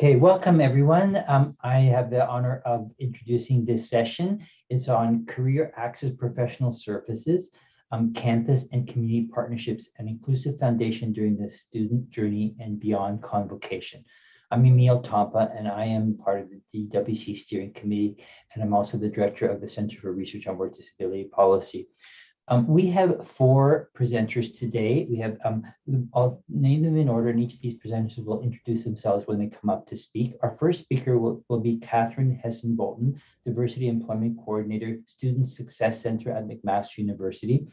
Okay, welcome everyone. I have the honor of introducing this session. It's on career access professional services, campus and community partnerships, and inclusive foundation during the student journey and beyond convocation. I'm Emil Tampa, and I am part of the DWC steering committee, and I'm also the director of the Center for Research on Work Disability Policy. We have four presenters today. I'll name them in order, and each of these presenters will introduce themselves when they come up to speak. Our first speaker will be Catherine Hessen-Bolton, Diversity Employment Coordinator, Student Success Center at McMaster University.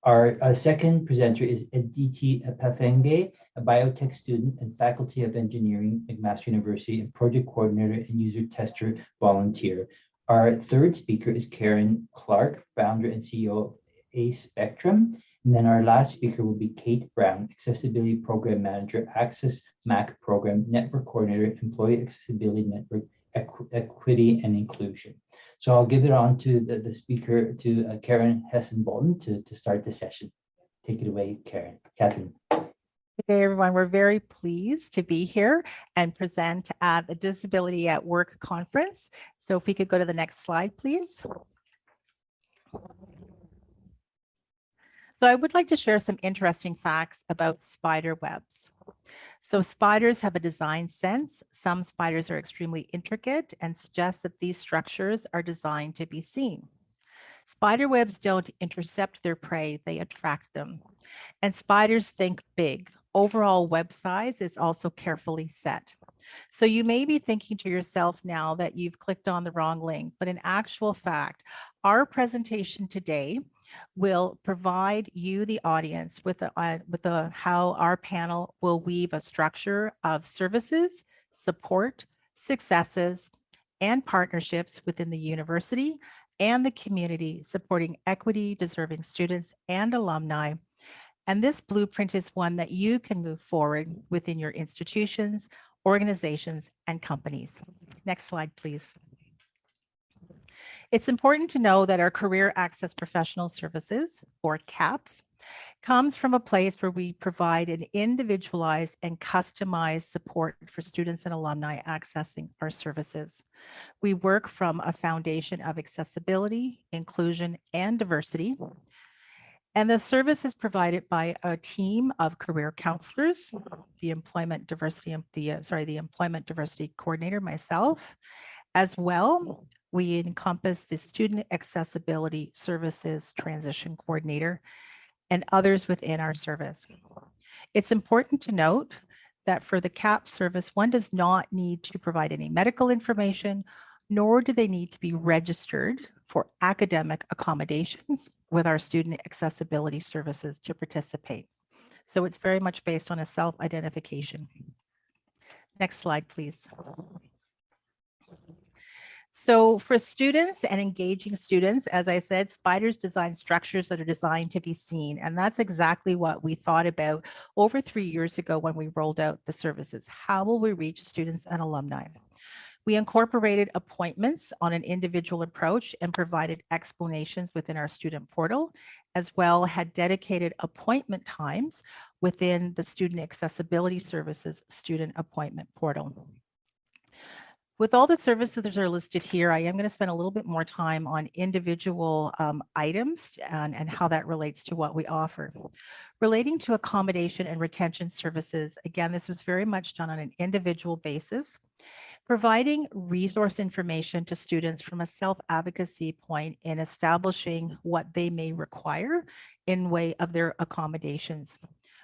Our second presenter is Aditi Pathenge, a biotech student and faculty of engineering at McMaster University and project coordinator and user tester volunteer. Our third speaker is Karen Clark, founder and CEO of A Spectrum. And then our last speaker will be Kate Brown, Accessibility Program Manager, Access MAC Program, Network Coordinator, Employee Accessibility Network, Equity and Inclusion. So I'll give it on to the speaker, to Karen Hessen-Bolton to start the session. Take it away, Catherine. Good day, everyone. We're very pleased to be here and present at the Disability at Work conference. So if we could go to the next slide, please. So I would like to share some interesting facts about spider webs. So spiders have a design sense. Some spiders are extremely intricate and suggest that these structures are designed to be seen. Spider webs don't intercept their prey, they attract them. And spiders think big. Overall web size is also carefully set. So you may be thinking to yourself now that you've clicked on the wrong link, but in actual fact, our presentation today will provide you, the audience, with how our panel will weave a structure of services, support, successes, and partnerships within the university and the community, supporting equity deserving students and alumni. And this blueprint is one that you can move forward within your institutions, organizations, and companies. Next slide, please. It's important to know that our Career Access Professional Services, or CAPS, comes from a place where we provide an individualized and customized support for students and alumni accessing our services. We work from a foundation of accessibility, inclusion, and diversity. And the service is provided by a team of career counselors, the employment diversity coordinator, myself, as well. We encompass the student accessibility services transition coordinator and others within our service. It's important to note that for the CAP service, one does not need to provide any medical information, nor do they need to be registered for academic accommodations with our student accessibility services to participate. So it's very much based on a self-identification. Next slide, please. So for students and engaging students, as I said, spiders design structures that are designed to be seen. And that's exactly what we thought about over 3 years ago when we rolled out the services. How will we reach students and alumni? We incorporated appointments on an individual approach and provided explanations within our student portal, as well had dedicated appointment times within the Student Accessibility Services student appointment portal. With all the services that are listed here, I am going to spend a little bit more time on individual items and how that relates to what we offer. Relating to accommodation and retention services, again, this was very much done on an individual basis. Providing resource information to students from a self-advocacy point in establishing what they may require in way of their accommodations.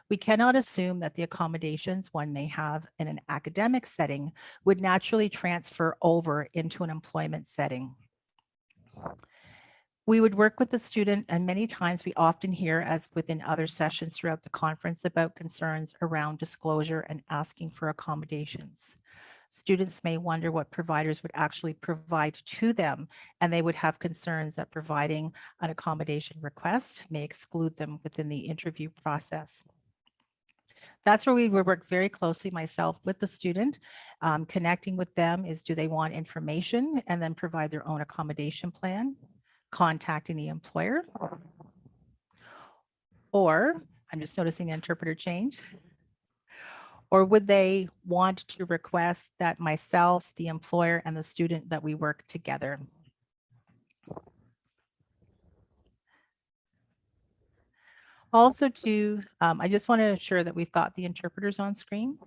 We cannot assume that the accommodations one may have in an academic setting would naturally transfer over into an employment setting. We would work with the student, and many times we often hear, as within other sessions throughout the conference, about concerns around disclosure and asking for accommodations. Students may wonder what providers would actually provide to them, and they would have concerns that providing an accommodation request may exclude them within the interview process. That's where we would work very closely, myself, with the student. Connecting with them is, do they want information, and then provide their own accommodation plan, contacting the employer, or I'm just noticing the interpreter change, Or would they want to request that myself, the employer, and the student that we work together? Also too, I just want to ensure that we've got the interpreters on screen.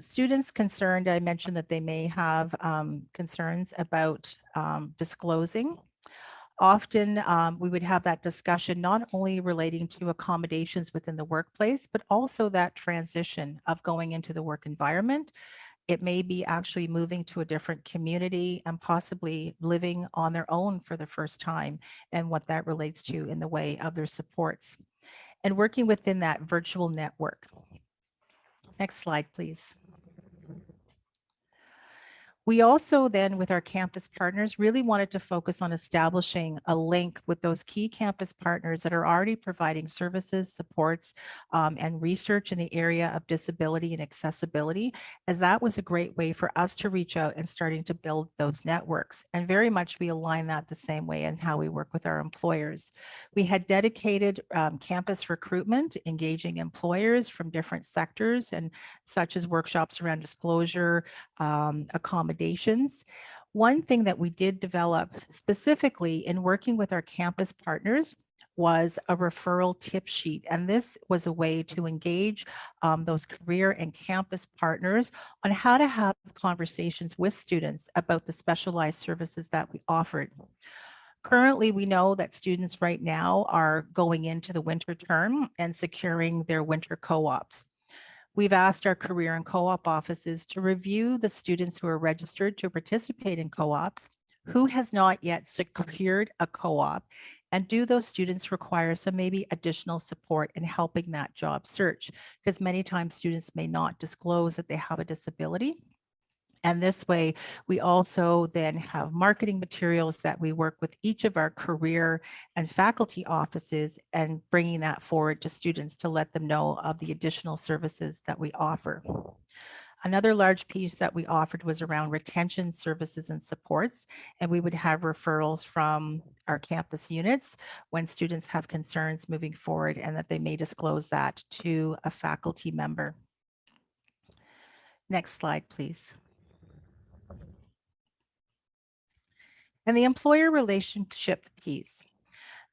Students concerned, I mentioned that they may have concerns about disclosing. Often we would have that discussion not only relating to accommodations within the workplace, but also that transition of going into the work environment. It may be actually moving to a different community and possibly living on their own for the first time, and what that relates to in the way of their supports and working within that virtual network. Next slide, please. We also then, with our campus partners, really wanted to focus on establishing a link with those key campus partners that are already providing services, supports, and research in the area of disability and accessibility, as that was a great way for us to reach out and starting to build those networks. And very much we align that the same way in how we work with our employers. We had dedicated campus recruitment, engaging employers from different sectors, and such as workshops around disclosure, accommodations. One thing that we did develop specifically in working with our campus partners was a referral tip sheet. And this was a way to engage those career and campus partners on how to have conversations with students about the specialized services that we offered. Currently, we know that students right now are going into the winter term and securing their winter co-ops. We've asked our career and co-op offices to review the students who are registered to participate in co-ops, who has not yet secured a co-op, and do those students require some maybe additional support in helping that job search? Because many times students may not disclose that they have a disability. And this way, we also then have marketing materials that we work with each of our career and faculty offices and bringing that forward to students to let them know of the additional services that we offer. Another large piece that we offered was around retention services and supports, and we would have referrals from our campus units when students have concerns moving forward, and that they may disclose that to a faculty member. Next slide, please. And the employer relationship piece.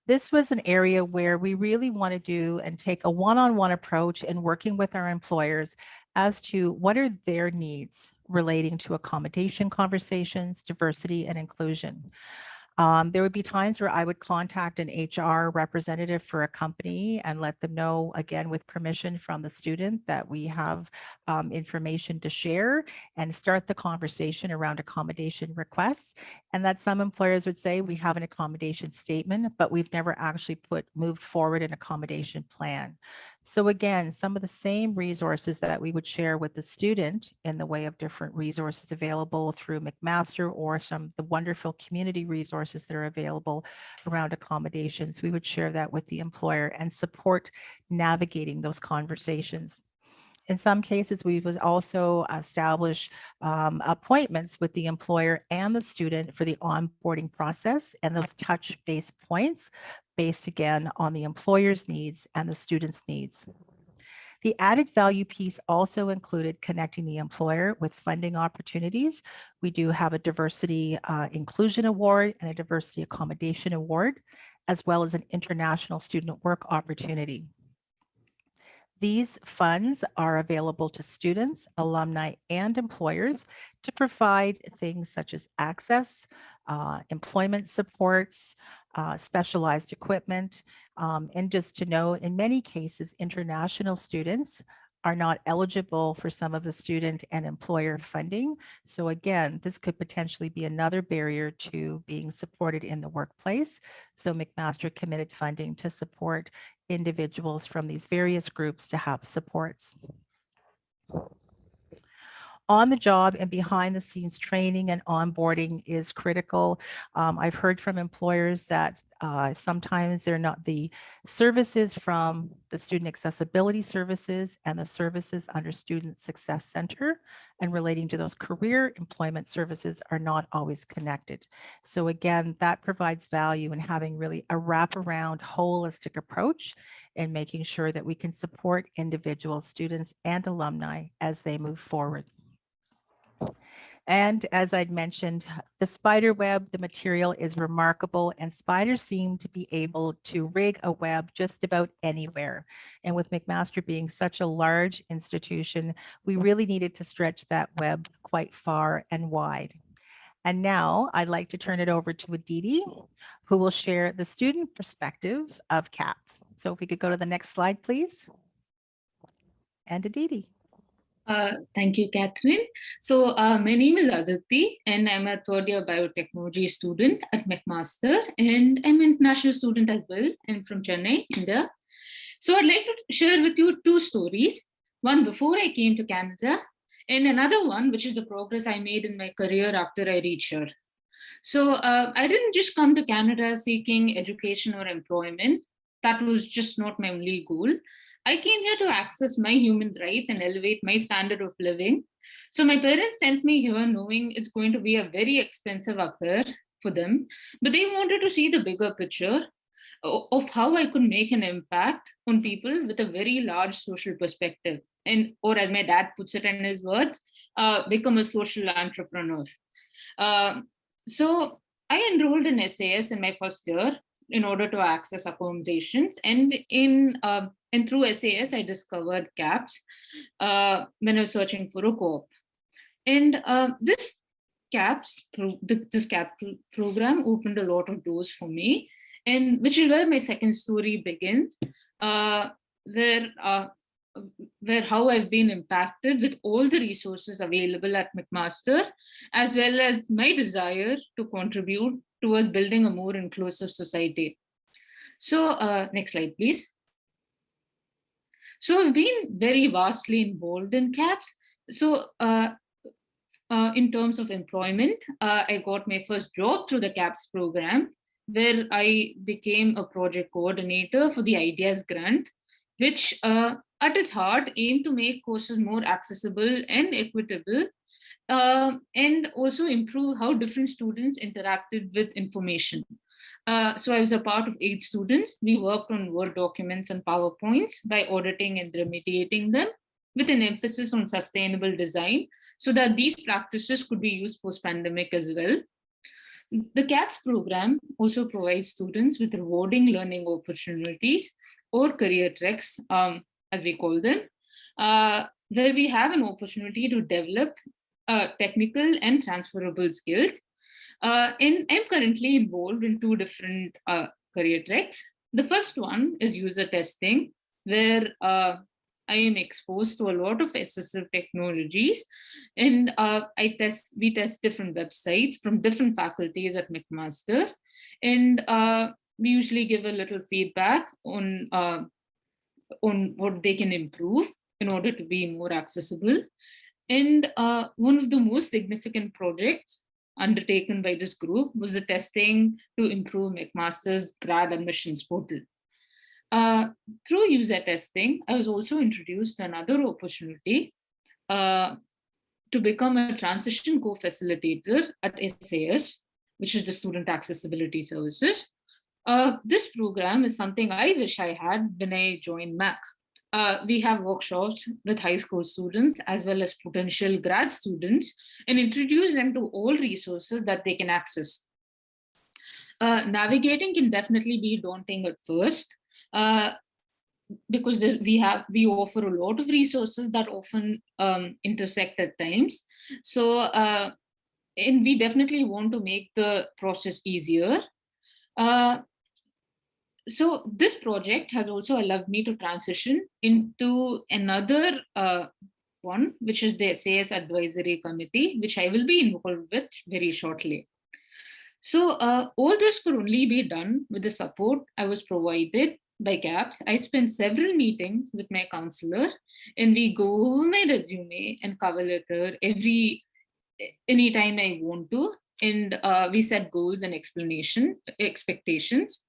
This was an area where we really want to do and take a one-on-one approach in working with our employers as to what are their needs relating to accommodation conversations, diversity, and inclusion. There would be times where I would contact an HR representative for a company and let them know, again, with permission from the student, that we have information to share and start the conversation around accommodation requests. And that some employers would say, we have an accommodation statement, but we've never actually moved forward an accommodation plan. So again, some of the same resources that we would share with the student in the way of different resources available through McMaster, or some of the wonderful community resources that are available around accommodations, we would share that with the employer and support navigating those conversations. In some cases, we would also establish appointments with the employer and the student for the onboarding process, and those touch-based points based again on the employer's needs and the student's needs. The added value piece also included connecting the employer with funding opportunities. We do have a diversity inclusion award and a diversity accommodation award, as well as an international student work opportunity. These funds are available to students, alumni, and employers to provide things such as access, employment supports, specialized equipment, and just to know, in many cases, international students are not eligible for some of the student and employer funding. So again, this could potentially be another barrier to being supported in the workplace. So McMaster committed funding to support individuals from these various groups to have supports. on the job and behind the scenes training and onboarding is critical. I've heard from employers that sometimes they're not the services from the student accessibility services and the services under Student Success Center and relating to those career employment services are not always connected. So again, that provides value in having really a wraparound holistic approach and making sure that we can support individual students and alumni as they move forward. And as I'd mentioned, the spider web, the material is remarkable, and spiders seem to be able to rig a web just about anywhere. And with McMaster being such a large institution, we really needed to stretch that web quite far and wide. And now I'd like to turn it over to Aditi, who will share the student perspective of CAPS. So if we could go to the next slide, please. And Aditi. Thank you, Catherine. So my name is Aditi, and I'm a third-year biotechnology student at McMaster, and I'm an international student as well. I'm from Chennai, India. So I'd like to share with you two stories, one before I came to Canada, and another one, which is the progress I made in my career after I reached here. So I didn't just come to Canada seeking education or employment. That was just not my only goal. I came here to access my human rights and elevate my standard of living. So my parents sent me here knowing it's going to be a very expensive affair for them, but they wanted to see the bigger picture of how I could make an impact on people with a very large social perspective. And, or as my dad puts it in his words, become a social entrepreneur. So I enrolled in SAS in my first year in order to access accommodations. And through SAS, I discovered CAPS when I was searching for a co-op. And this CAPS program opened a lot of doors for me, and which is where my second story begins, where how I've been impacted with all the resources available at McMaster, as well as my desire to contribute towards building a more inclusive society. So next slide, please. So I've been very vastly involved in CAPS. So in terms of employment, I got my first job through the CAPS program, where I became a project coordinator for the Ideas Grant, which at its heart aimed to make courses more accessible and equitable, and also improve how different students interacted with information. So I was a part of 8 students. We worked on Word documents and PowerPoints by auditing and remediating them, with an emphasis on sustainable design, so that these practices could be used post-pandemic as well. The CAPS program also provides students with rewarding learning opportunities, or career treks, as we call them, where we have an opportunity to develop technical and transferable skills. And I'm currently involved in 2 different career treks. The first one is user testing, where I am exposed to a lot of assistive technologies, and we test different websites from different faculties at McMaster, and we usually give a little feedback on what they can improve in order to be more accessible. And one of the most significant projects undertaken by this group was the testing to improve McMaster's grad admissions portal. Through user testing, I was also introduced to another opportunity to become a transition co-facilitator at SAS, which is the Student Accessibility Services. This program is something I wish I had when I joined MAC. We have workshops with high school students as well as potential grad students, and introduce them to all resources that they can access. Navigating can definitely be daunting at first, because we offer a lot of resources that often intersect at times. So, and we definitely want to make the process easier. So this project has also allowed me to transition into another one, which is the SAS Advisory Committee, which I will be involved with very shortly. So all this could only be done with the support I was provided by CAPS, I spent several meetings with my counselor, and we go over my resume and cover letter anytime I want to, and we set goals and expectations.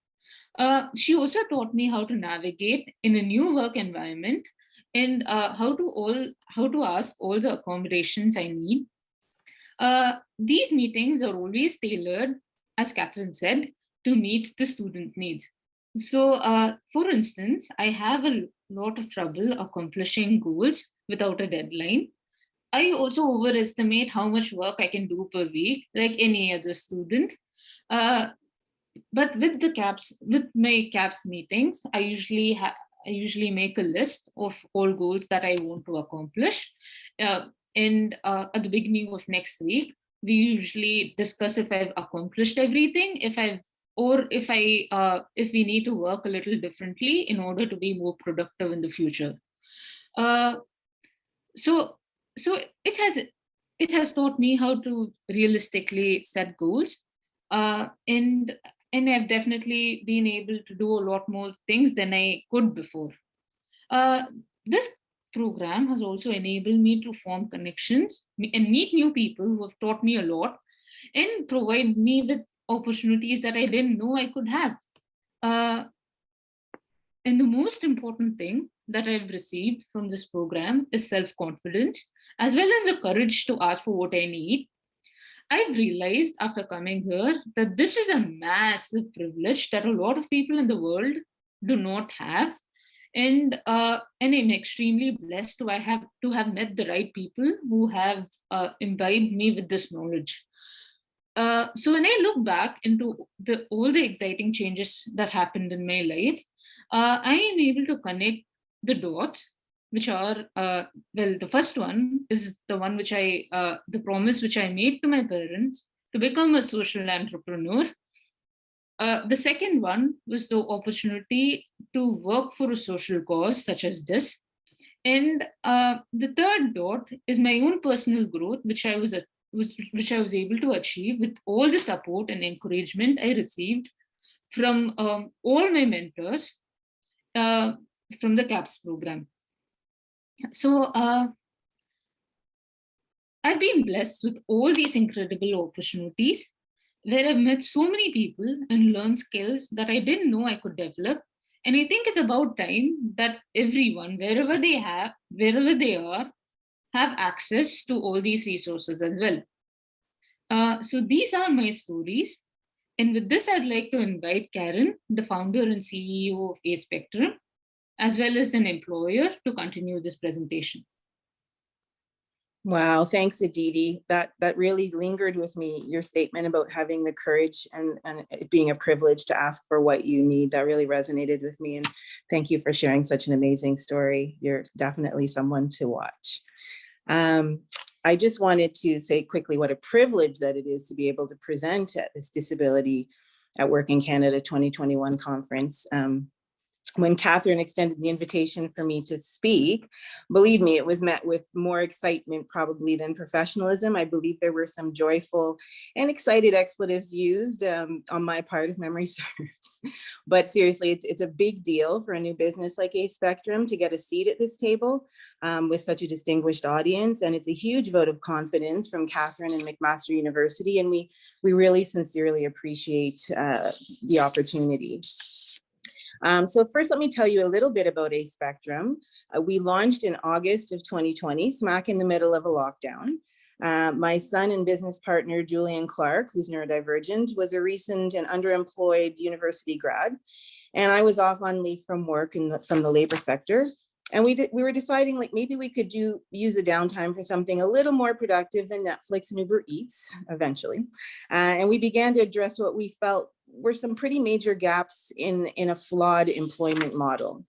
She also taught me how to navigate in a new work environment, and how to ask all the accommodations I need. These meetings are always tailored, as Catherine said, to meet the student needs. So, for instance, I have a lot of trouble accomplishing goals without a deadline. I also overestimate how much work I can do per week, like any other student. But with my CAPS meetings, I usually make a list of all goals that I want to accomplish. And at the beginning of next week, we usually discuss if I've accomplished everything, if we need to work a little differently in order to be more productive in the future. So it has taught me how to realistically set goals, and I've definitely been able to do a lot more things than I could before. This program has also enabled me to form connections and meet new people who have taught me a lot and provide me with opportunities that I didn't know I could have. And the most important thing that I've received from this program is self-confidence, as well as the courage to ask for what I need. I've realized after coming here that this is a massive privilege that a lot of people in the world do not have. And I'm extremely blessed to have met the right people who have imbibed me with this knowledge. So when I look back into all the exciting changes that happened in my life, I am able to connect the dots, which are, the first one is the one the promise which I made to my parents to become a social entrepreneur. The second one was the opportunity to work for a social cause such as this. And the third dot is my own personal growth, which I was able to achieve with all the support and encouragement I received from all my mentors from the CAPS program. So I've been blessed with all these incredible opportunities where I've met so many people and learned skills that I didn't know I could develop. And I think it's about time that everyone, wherever they are, have access to all these resources as well. So these are my stories. And with this, I'd like to invite Karen, the founder and CEO of A Spectrum, as well as an employer, to continue this presentation. Wow, thanks, Aditi. That really lingered with me, your statement about having the courage and it being a privilege to ask for what you need. That really resonated with me. And thank you for sharing such an amazing story. You're definitely someone to watch. I just wanted to say quickly what a privilege that it is to be able to present at this Disability at Work in Canada 2021 conference. When Catherine extended the invitation for me to speak, believe me, it was met with more excitement probably than professionalism. I believe there were some joyful and excited expletives used on my part, if memory serves. But seriously, it's a big deal for a new business like A Spectrum to get a seat at this table with such a distinguished audience. And it's a huge vote of confidence from Catherine and McMaster University. And we really sincerely appreciate the opportunity. So first, let me tell you a little bit about A Spectrum. We launched in August of 2020, smack in the middle of a lockdown. My son and business partner, Julian Clark, who's neurodivergent, was a recent and underemployed university grad. And I was off on leave from work from the labor sector. And we were deciding like maybe we could use the downtime for something a little more productive than Netflix and Uber Eats eventually. And we began to address what we felt were some pretty major gaps in a flawed employment model.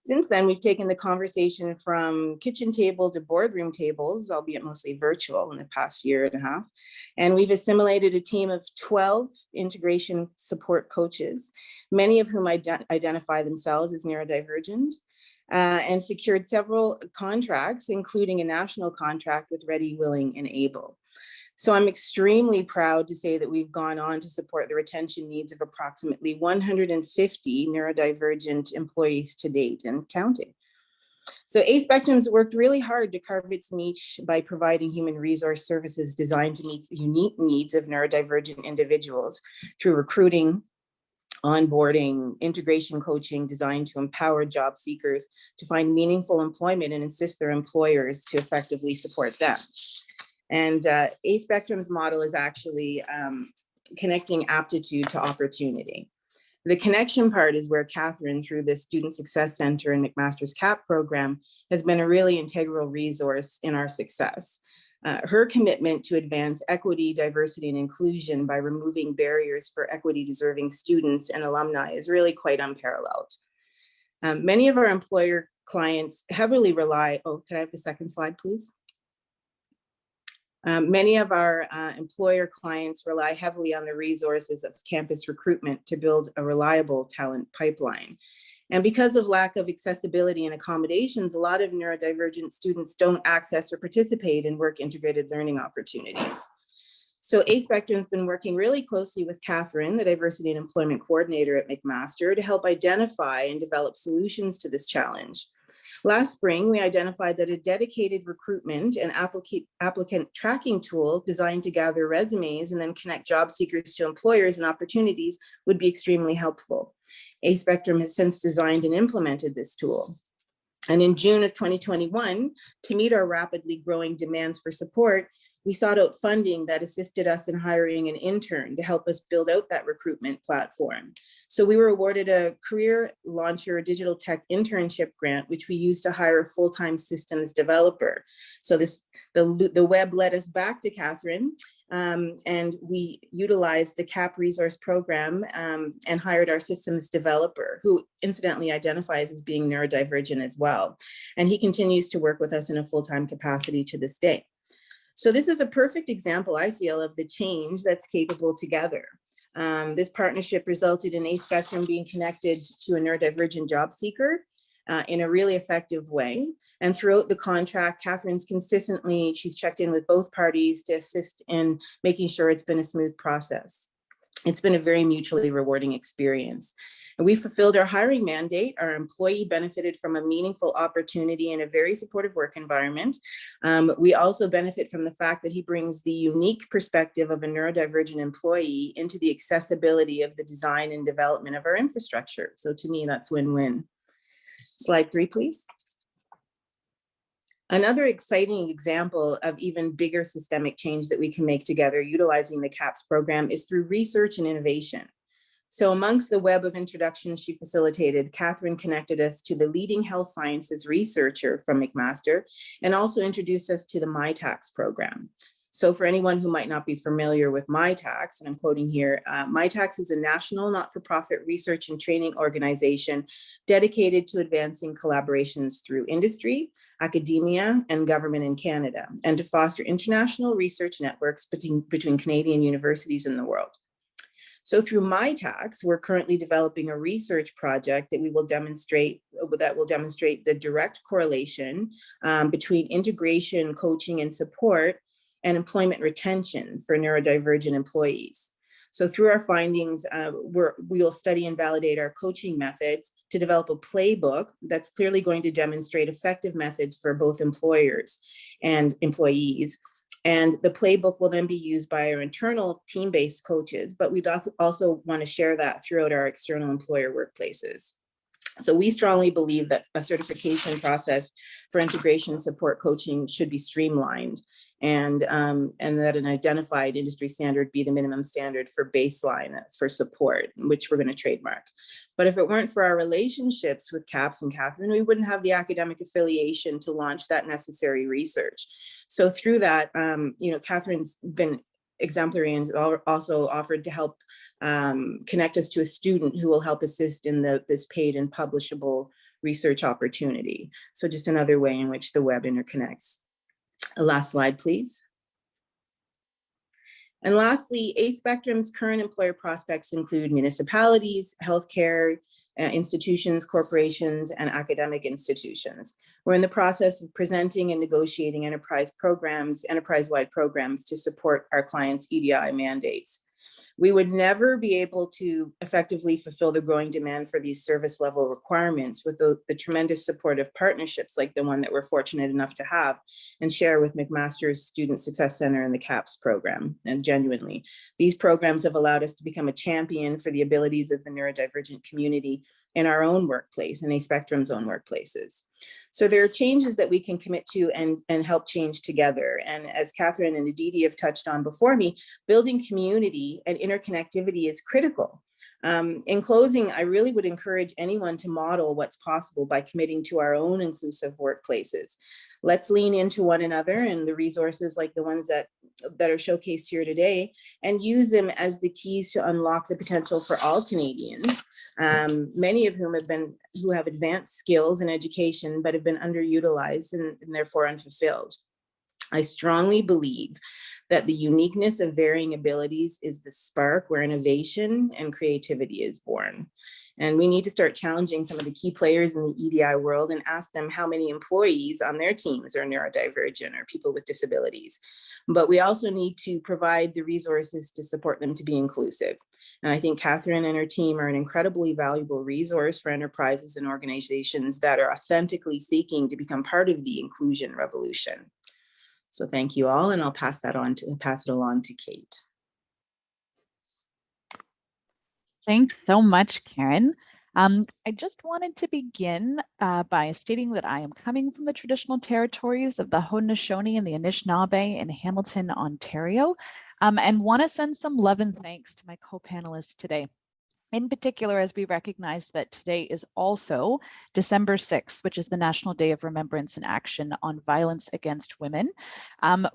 Since then, we've taken the conversation from kitchen table to boardroom tables, albeit mostly virtual in the past year and a half. And we've assimilated a team of 12 integration support coaches, many of whom identify themselves as neurodivergent, and secured several contracts, including a national contract with Ready, Willing, and Able. So I'm extremely proud to say that we've gone on to support the retention needs of approximately 150 neurodivergent employees to date and counting. So A Spectrum's worked really hard to carve its niche by providing human resource services designed to meet the unique needs of neurodivergent individuals through recruiting, onboarding, integration coaching designed to empower job seekers to find meaningful employment and assist their employers to effectively support them. And A Spectrum's model is actually connecting aptitude to opportunity. The connection part is where Catherine, through the Student Success Center and McMaster's CAP program, has been a really integral resource in our success. Her commitment to advance equity, diversity, and inclusion by removing barriers for equity-deserving students and alumni is really quite unparalleled. Many of our employer clients heavily rely, oh, can I have the second slide, please? Many of our employer clients rely heavily on the resources of campus recruitment to build a reliable talent pipeline. And because of lack of accessibility and accommodations, a lot of neurodivergent students don't access or participate in work integrated learning opportunities. So A Spectrum's been working really closely with Catherine, the Diversity and Employment Coordinator at McMaster, to help identify and develop solutions to this challenge. Last spring, we identified that a dedicated recruitment and applicant tracking tool designed to gather resumes and then connect job seekers to employers and opportunities would be extremely helpful. A Spectrum has since designed and implemented this tool. And in June of 2021, to meet our rapidly growing demands for support, we sought out funding that assisted us in hiring an intern to help us build out that recruitment platform. So we were awarded a Career Launcher digital tech internship grant, which we used to hire a full-time systems developer. So the web led us back to Catherine, and we utilized the CAP resource program and hired our systems developer, who incidentally identifies as being neurodivergent as well. And he continues to work with us in a full-time capacity to this day. So this is a perfect example, I feel, of the change that's capable together. This partnership resulted in A Spectrum being connected to a neurodivergent job seeker in a really effective way. And throughout the contract, Catherine's consistently, she's checked in with both parties to assist in making sure it's been a smooth process. It's been a very mutually rewarding experience. And we fulfilled our hiring mandate. Our employee benefited from a meaningful opportunity in a very supportive work environment. We also benefit from the fact that he brings the unique perspective of a neurodivergent employee into the accessibility of the design and development of our infrastructure. So to me, that's win-win. Slide 3, please. Another exciting example of even bigger systemic change that we can make together utilizing the CAPS program is through research and innovation. So amongst the web of introductions she facilitated, Catherine connected us to the leading health sciences researcher from McMaster and also introduced us to the MyTax program. So for anyone who might not be familiar with MyTax, and I'm quoting here, MyTax is a national not-for-profit research and training organization dedicated to advancing collaborations through industry, academia, and government in Canada, and to foster international research networks between Canadian universities in the world. So through MyTax, we're currently developing a research project that will demonstrate the direct correlation between integration, coaching, and support and employment retention for neurodivergent employees. So through our findings, we will study and validate our coaching methods to develop a playbook that's clearly going to demonstrate effective methods for both employers and employees. And the playbook will then be used by our internal team-based coaches, but we'd also want to share that throughout our external employer workplaces. So we strongly believe that a certification process for integration support coaching should be streamlined, and that an identified industry standard be the minimum standard for baseline for support, which we're going to trademark. But if it weren't for our relationships with CAPS and Catherine, we wouldn't have the academic affiliation to launch that necessary research. So through that, Catherine's been exemplary and also offered to help connect us to a student who will help assist in this paid and publishable research opportunity. So just another way in which the web interconnects. Last slide, please. And lastly, A Spectrum's current employer prospects include municipalities, healthcare, institutions, corporations, and academic institutions. We're in the process of presenting and negotiating enterprise-wide programs to support our clients' EDI mandates. We would never be able to effectively fulfill the growing demand for these service level requirements without the tremendous supportive partnerships like the one that we're fortunate enough to have and share with McMaster's Student Success Center and the CAPS program. And genuinely, these programs have allowed us to become a champion for the abilities of the neurodivergent community in our own workplace, in A-Spectrum's own workplaces. So there are changes that we can commit to and help change together. And as Catherine and Aditi have touched on before me, building community and interconnectivity is critical. In closing, I really would encourage anyone to model what's possible by committing to our own inclusive workplaces. Let's lean into one another and the resources like the ones that are showcased here today, and use them as the keys to unlock the potential for all Canadians, many of whom have advanced skills and education, but have been underutilized and therefore unfulfilled. I strongly believe that the uniqueness of varying abilities is the spark where innovation and creativity is born. And we need to start challenging some of the key players in the EDI world and ask them how many employees on their teams are neurodivergent or people with disabilities. But we also need to provide the resources to support them to be inclusive. And I think Catherine and her team are an incredibly valuable resource for enterprises and organizations that are authentically seeking to become part of the inclusion revolution. So thank you all, and I'll pass it along to Kate. Thanks so much, Karen. I just wanted to begin by stating that I am coming from the traditional territories of the Haudenosaunee and the Anishinaabe in Hamilton, Ontario, and want to send some love and thanks to my co-panelists today. In particular, as we recognize that today is also December 6th, which is the National Day of Remembrance and Action on Violence Against Women,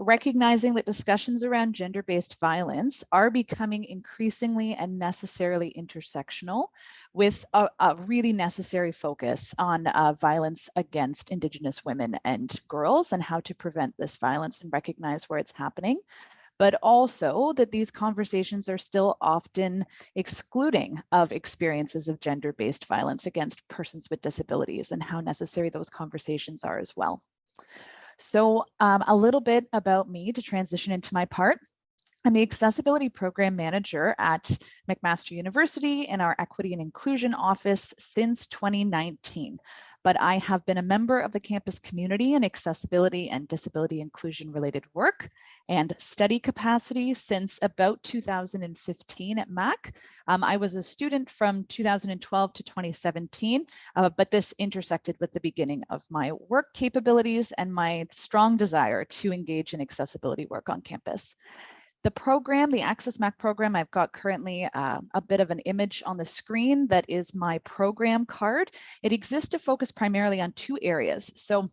recognizing that discussions around gender-based violence are becoming increasingly and necessarily intersectional, with a really necessary focus on violence against Indigenous women and girls and how to prevent this violence and recognize where it's happening. But also that these conversations are still often excluding of experiences of gender-based violence against persons with disabilities and how necessary those conversations are as well. So a little bit about me to transition into my part. I'm the Accessibility Program Manager at McMaster University in our Equity and Inclusion Office since 2019. But I have been a member of the campus community in accessibility and disability inclusion related work and study capacity since about 2015 at MAC. I was a student from 2012 to 2017, but this intersected with the beginning of my work capabilities and my strong desire to engage in accessibility work on campus. The program, the Access Mac program, I've got currently a bit of an image on the screen that is my program card. It exists to focus primarily on two areas. So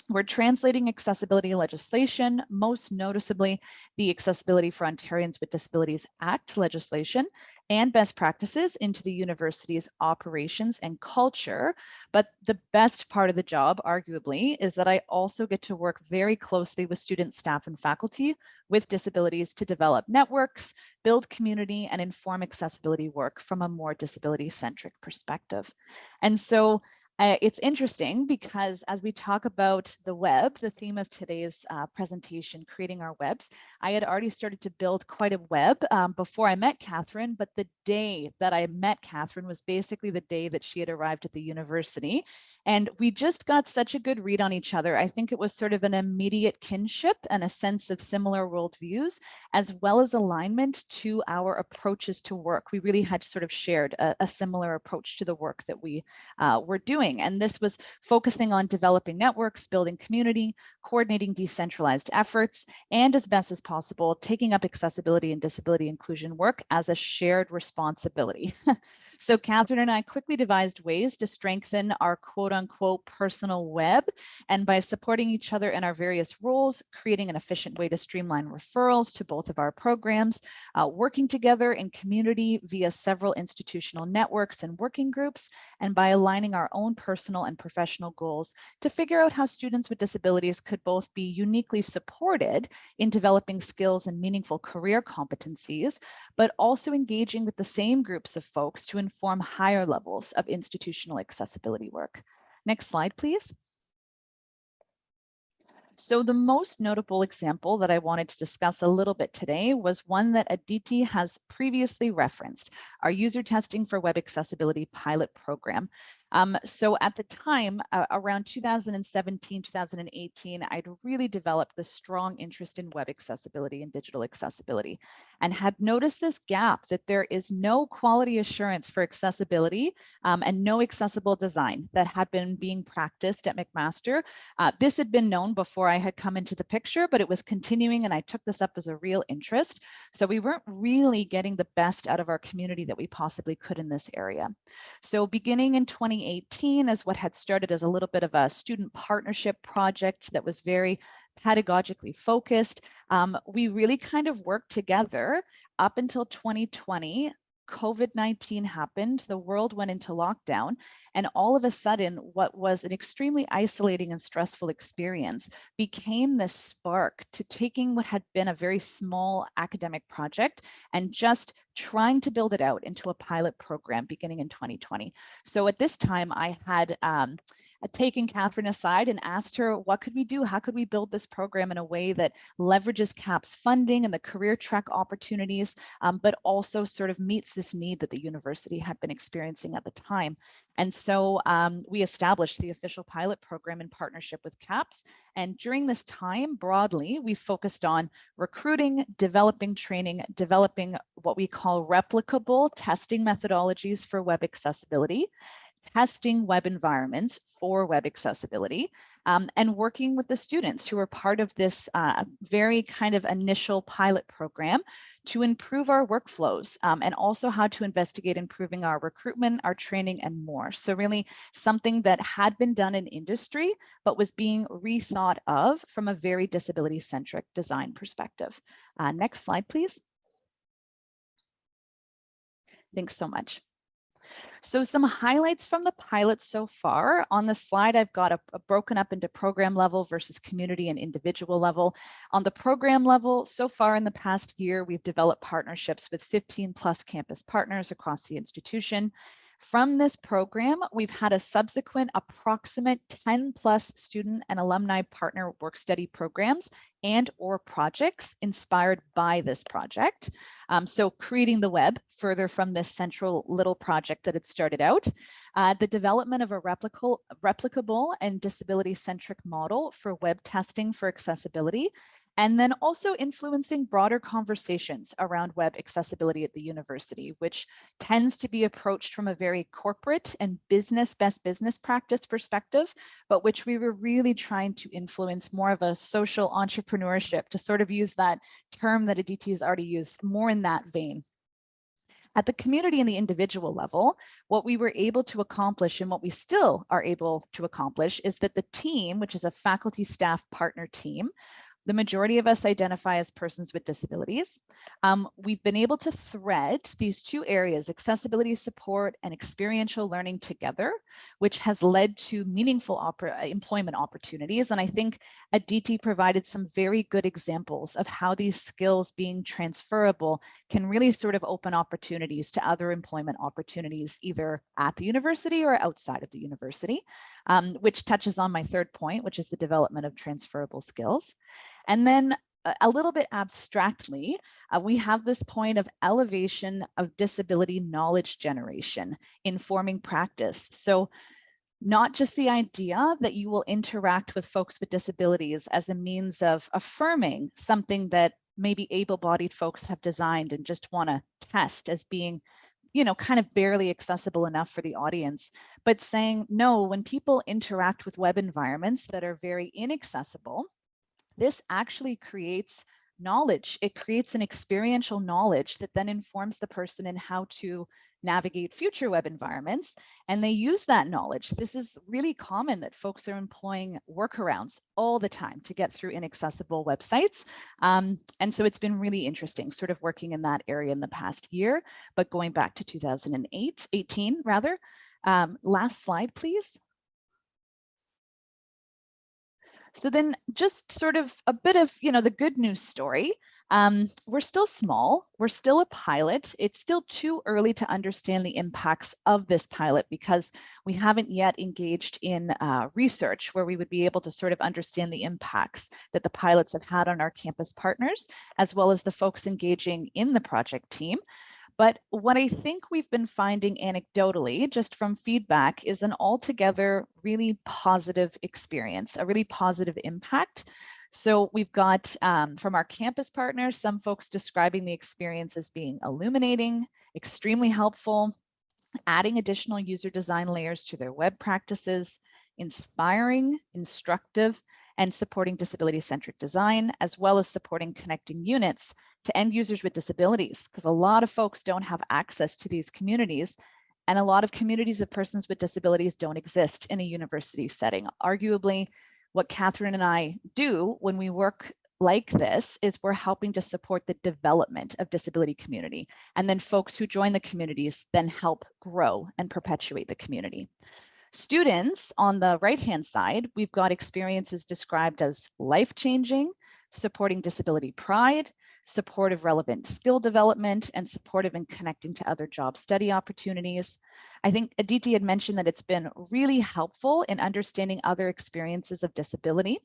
we're translating accessibility legislation, most noticeably the Accessibility for Ontarians with Disabilities Act legislation, and best practices into the university's operations and culture. But the best part of the job, arguably, is that I also get to work very closely with students, staff, and faculty with disabilities to develop networks, build community, and inform accessibility work from a more disability-centric perspective. And so it's interesting because as we talk about the web, the theme of today's presentation, creating our webs, I had already started to build quite a web before I met Catherine, but the day that I met Catherine was basically the day that she had arrived at the university. And we just got such a good read on each other. I think it was sort of an immediate kinship and a sense of similar worldviews, as well as alignment to our approaches to work. We really had sort of shared a similar approach to the work that we were doing. And this was focusing on developing networks, building community, coordinating decentralized efforts, and as best as possible, taking up accessibility and disability inclusion work as a shared responsibility. So Catherine and I quickly devised ways to strengthen our quote unquote personal web. And by supporting each other in our various roles, creating an efficient way to streamline referrals to both of our programs, working together in community via several institutional networks and working groups, and by aligning our own own personal and professional goals to figure out how students with disabilities could both be uniquely supported in developing skills and meaningful career competencies, but also engaging with the same groups of folks to inform higher levels of institutional accessibility work. Next slide, please. So the most notable example that I wanted to discuss a little bit today was one that Aditi has previously referenced, our user testing for web accessibility pilot program. So at the time, around 2017, 2018, I'd really developed this strong interest in web accessibility and digital accessibility, and had noticed this gap that there is no quality assurance for accessibility and no accessible design that had been being practiced at McMaster. This had been known before I had come into the picture, but it was continuing, and I took this up as a real interest. So we weren't really getting the best out of our community that we possibly could in this area. So beginning in 2018, as what had started as a little bit of a student partnership project that was very pedagogically focused, we really kind of worked together up until 2020. COVID-19 happened, the world went into lockdown, and all of a sudden, what was an extremely isolating and stressful experience became this spark to taking what had been a very small academic project and just trying to build it out into a pilot program beginning in 2020. So at this time, I had taken Catherine aside and asked her, what could we do? How could we build this program in a way that leverages CAP's funding and the career track opportunities, but also sort of meets this need that the university had been experiencing at the time? And so we established the official pilot program in partnership with CAPS. And during this time, broadly, we focused on recruiting, developing training, developing what we call replicable testing methodologies for web accessibility, testing web environments for web accessibility, and working with the students who are part of this very kind of initial pilot program to improve our workflows, and also how to investigate improving our recruitment, our training, and more. So really something that had been done in industry, but was being rethought of from a very disability-centric design perspective. Next slide, please. Thanks so much. So some highlights from the pilot so far. On the slide, I've got a broken up into program level versus community and individual level. On the program level, so far in the past year, we've developed partnerships with 15+ campus partners across the institution. From this program, we've had a subsequent approximate 10+ student and alumni partner work study programs and or projects inspired by this project. So creating the web further from this central little project that had started out, the development of a replicable and disability-centric model for web testing for accessibility, and then also influencing broader conversations around web accessibility at the university, which tends to be approached from a very corporate and best business practice perspective, but which we were really trying to influence more of a social entrepreneurship, to sort of use that term that Aditi has already used, more in that vein. At the community and the individual level, what we were able to accomplish, and what we still are able to accomplish, is that the team, which is a faculty staff partner team, the majority of us identify as persons with disabilities. We've been able to thread these two areas, accessibility support and experiential learning, together, which has led to meaningful employment opportunities. And I think Aditi provided some very good examples of how these skills being transferable can really sort of open opportunities to other employment opportunities, either at the university or outside of the university, which touches on my third point, which is the development of transferable skills. And then a little bit abstractly, we have this point of elevation of disability knowledge generation, informing practice. So not just the idea that you will interact with folks with disabilities as a means of affirming something that maybe able-bodied folks have designed and just want to test as being, you know, kind of barely accessible enough for the audience, but saying, no, when people interact with web environments that are very inaccessible, this actually creates knowledge. It creates an experiential knowledge that then informs the person in how to navigate future web environments. And they use that knowledge. This is really common that folks are employing workarounds all the time to get through inaccessible websites. And so it's been really interesting sort of working in that area in the past year, but going back to 2018 rather. Last slide, please. So then just sort of a bit of, the good news story. We're still small, we're still a pilot. It's still too early to understand the impacts of this pilot because we haven't yet engaged in research where we would be able to sort of understand the impacts that the pilots have had on our campus partners, as well as the folks engaging in the project team. But what I think we've been finding anecdotally, just from feedback, is an altogether really positive experience, a really positive impact. So we've got from our campus partners, some folks describing the experience as being illuminating, extremely helpful, adding additional user design layers to their web practices, inspiring, instructive, and supporting disability-centric design, as well as supporting connecting units to end users with disabilities, because a lot of folks don't have access to these communities, and a lot of communities of persons with disabilities don't exist in a university setting. Arguably, what Catherine and I do when we work like this is we're helping to support the development of disability community, and then folks who join the communities then help grow and perpetuate the community. Students on the right-hand side, we've got experiences described as life-changing, supporting disability pride, supportive relevant skill development, and supportive in connecting to other job study opportunities. I think Aditi had mentioned that it's been really helpful in understanding other experiences of disability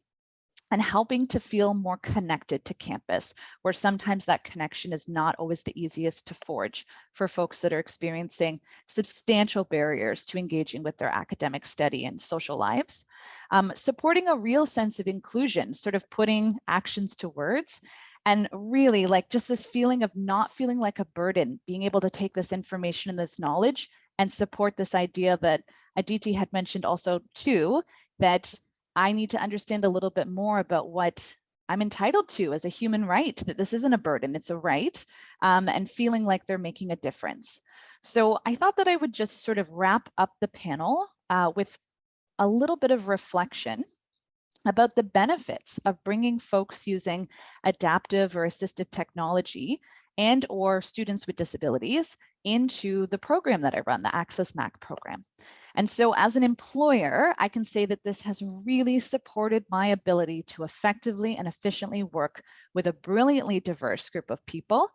and helping to feel more connected to campus, where sometimes that connection is not always the easiest to forge for folks that are experiencing substantial barriers to engaging with their academic study and social lives. Supporting a real sense of inclusion, sort of putting actions to words, and really like just this feeling of not feeling like a burden, being able to take this information and this knowledge and support this idea that Aditi had mentioned also too, that I need to understand a little bit more about what I'm entitled to as a human right, that this isn't a burden, it's a right, and feeling like they're making a difference. So I thought that I would just sort of wrap up the panel with a little bit of reflection about the benefits of bringing folks using adaptive or assistive technology and or students with disabilities into the program that I run, the Access Mac program. And so as an employer, I can say that this has really supported my ability to effectively and efficiently work with a brilliantly diverse group of people.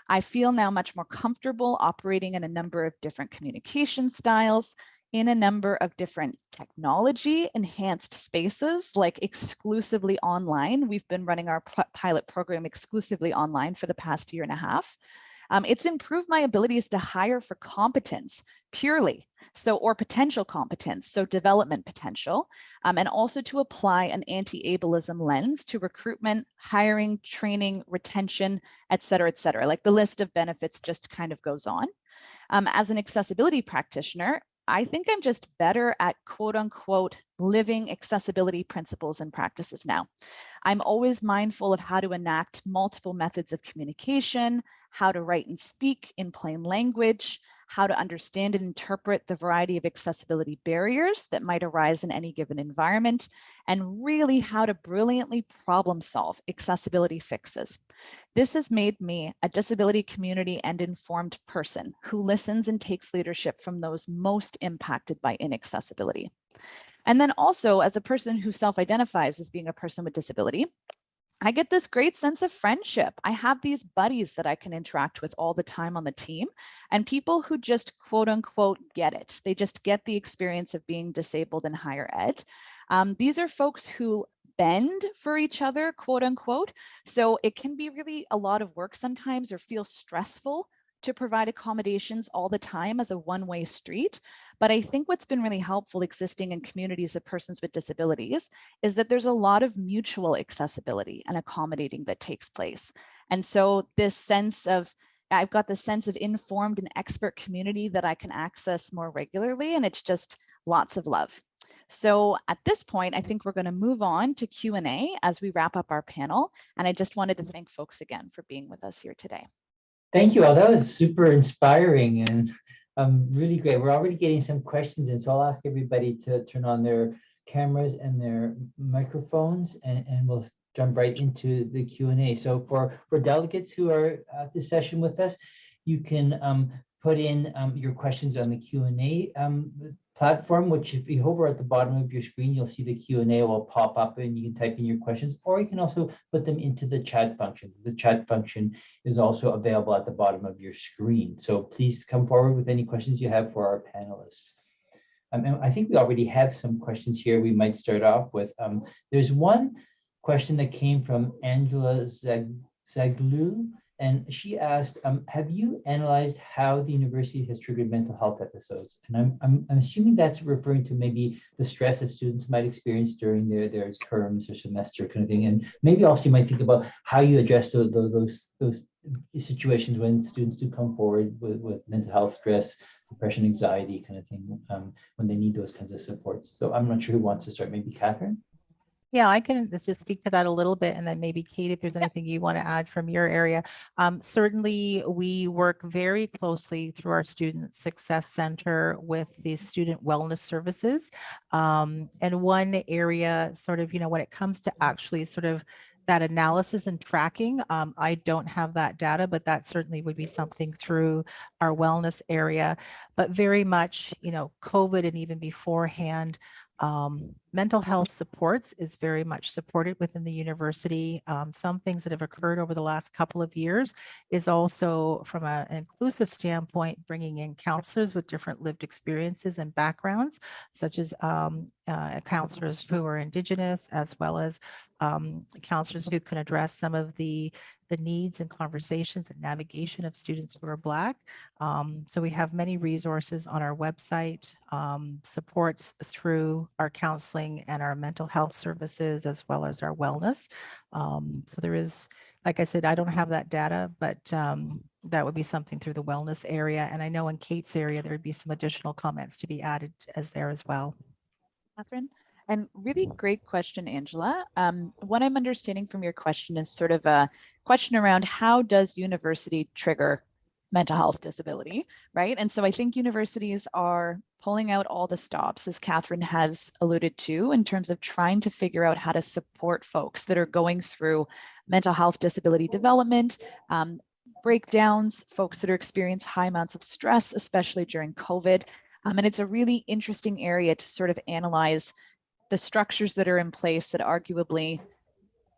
I feel now much more comfortable operating in a number of different communication styles, in a number of different technology enhanced spaces, like exclusively online. We've been running our pilot program exclusively online for the past 1.5 years. It's improved my abilities to hire for competence purely, or potential competence, so development potential, and also to apply an anti-ableism lens to recruitment, hiring, training, retention, et cetera, et cetera. Like the list of benefits just kind of goes on. As an accessibility practitioner, I think I'm just better at quote unquote living accessibility principles and practices now. I'm always mindful of how to enact multiple methods of communication, how to write and speak in plain language, how to understand and interpret the variety of accessibility barriers that might arise in any given environment, and really how to brilliantly problem solve accessibility fixes. This has made me a disability community and informed person who listens and takes leadership from those most impacted by inaccessibility. And then also, as a person who self-identifies as being a person with disability, I get this great sense of friendship. I have these buddies that I can interact with all the time on the team, and people who just quote unquote get it. They just get the experience of being disabled in higher ed. These are folks who bend for each other, quote unquote. So it can be really a lot of work sometimes, or feel stressful to provide accommodations all the time as a one-way street. But I think what's been really helpful existing in communities of persons with disabilities is that there's a lot of mutual accessibility and accommodating that takes place. And so this sense of, I've got the sense of informed and expert community that I can access more regularly, and it's just lots of love. So at this point, I think we're going to move on to Q&A as we wrap up our panel. And I just wanted to thank folks again for being with us here today. Thank you all. That was super inspiring and really great. We're already getting some questions in, so I'll ask everybody to turn on their cameras and their microphones, and we'll jump right into the Q&A. So for delegates who are at this session with us, you can put in your questions on the Q&A platform, which if you hover at the bottom of your screen, you'll see the Q&A will pop up and you can type in your questions, or you can also put them into the chat function. The chat function is also available at the bottom of your screen. So please come forward with any questions you have for our panelists. And I think we already have some questions here we might start off with. There's one question that came from Angela Zaglu, and she asked, have you analyzed how the university has triggered mental health episodes? And I'm assuming that's referring to maybe the stress that students might experience during their terms or semester kind of thing. And maybe also you might think about how you address those situations when students do come forward with mental health stress, depression, anxiety kind of thing, when they need those kinds of supports. So I'm not sure who wants to start, maybe Catherine? Yeah, I can just speak to that a little bit, and then maybe Kate, if there's anything you want to add from your area. Certainly, we work very closely through our Student Success Center with the student wellness services. And one area sort of, when it comes to actually sort of that analysis and tracking, I don't have that data, but that certainly would be something through our wellness area. But very much, COVID and even beforehand, mental health supports is very much supported within the university. Some things that have occurred over the last couple of years is also from an inclusive standpoint, bringing in counselors with different lived experiences and backgrounds, such as counselors who are Indigenous, as well as counselors who can address some of the needs and conversations and navigation of students who are Black. So we have many resources on our website, supports through our counseling and our mental health services, as well as our wellness. So there is, like I said, I don't have that data, but that would be something through the wellness area. And I know in Kate's area, there would be some additional comments to be added as there as well. Catherine? And really great question, Angela. What I'm understanding from your question is sort of a question around how does university trigger mental health disability, right? And so I think universities are pulling out all the stops, as Catherine has alluded to, in terms of trying to figure out how to support folks that are going through mental health disability development, breakdowns, folks that are experiencing high amounts of stress, especially during COVID. And it's a really interesting area to sort of analyze the structures that are in place that arguably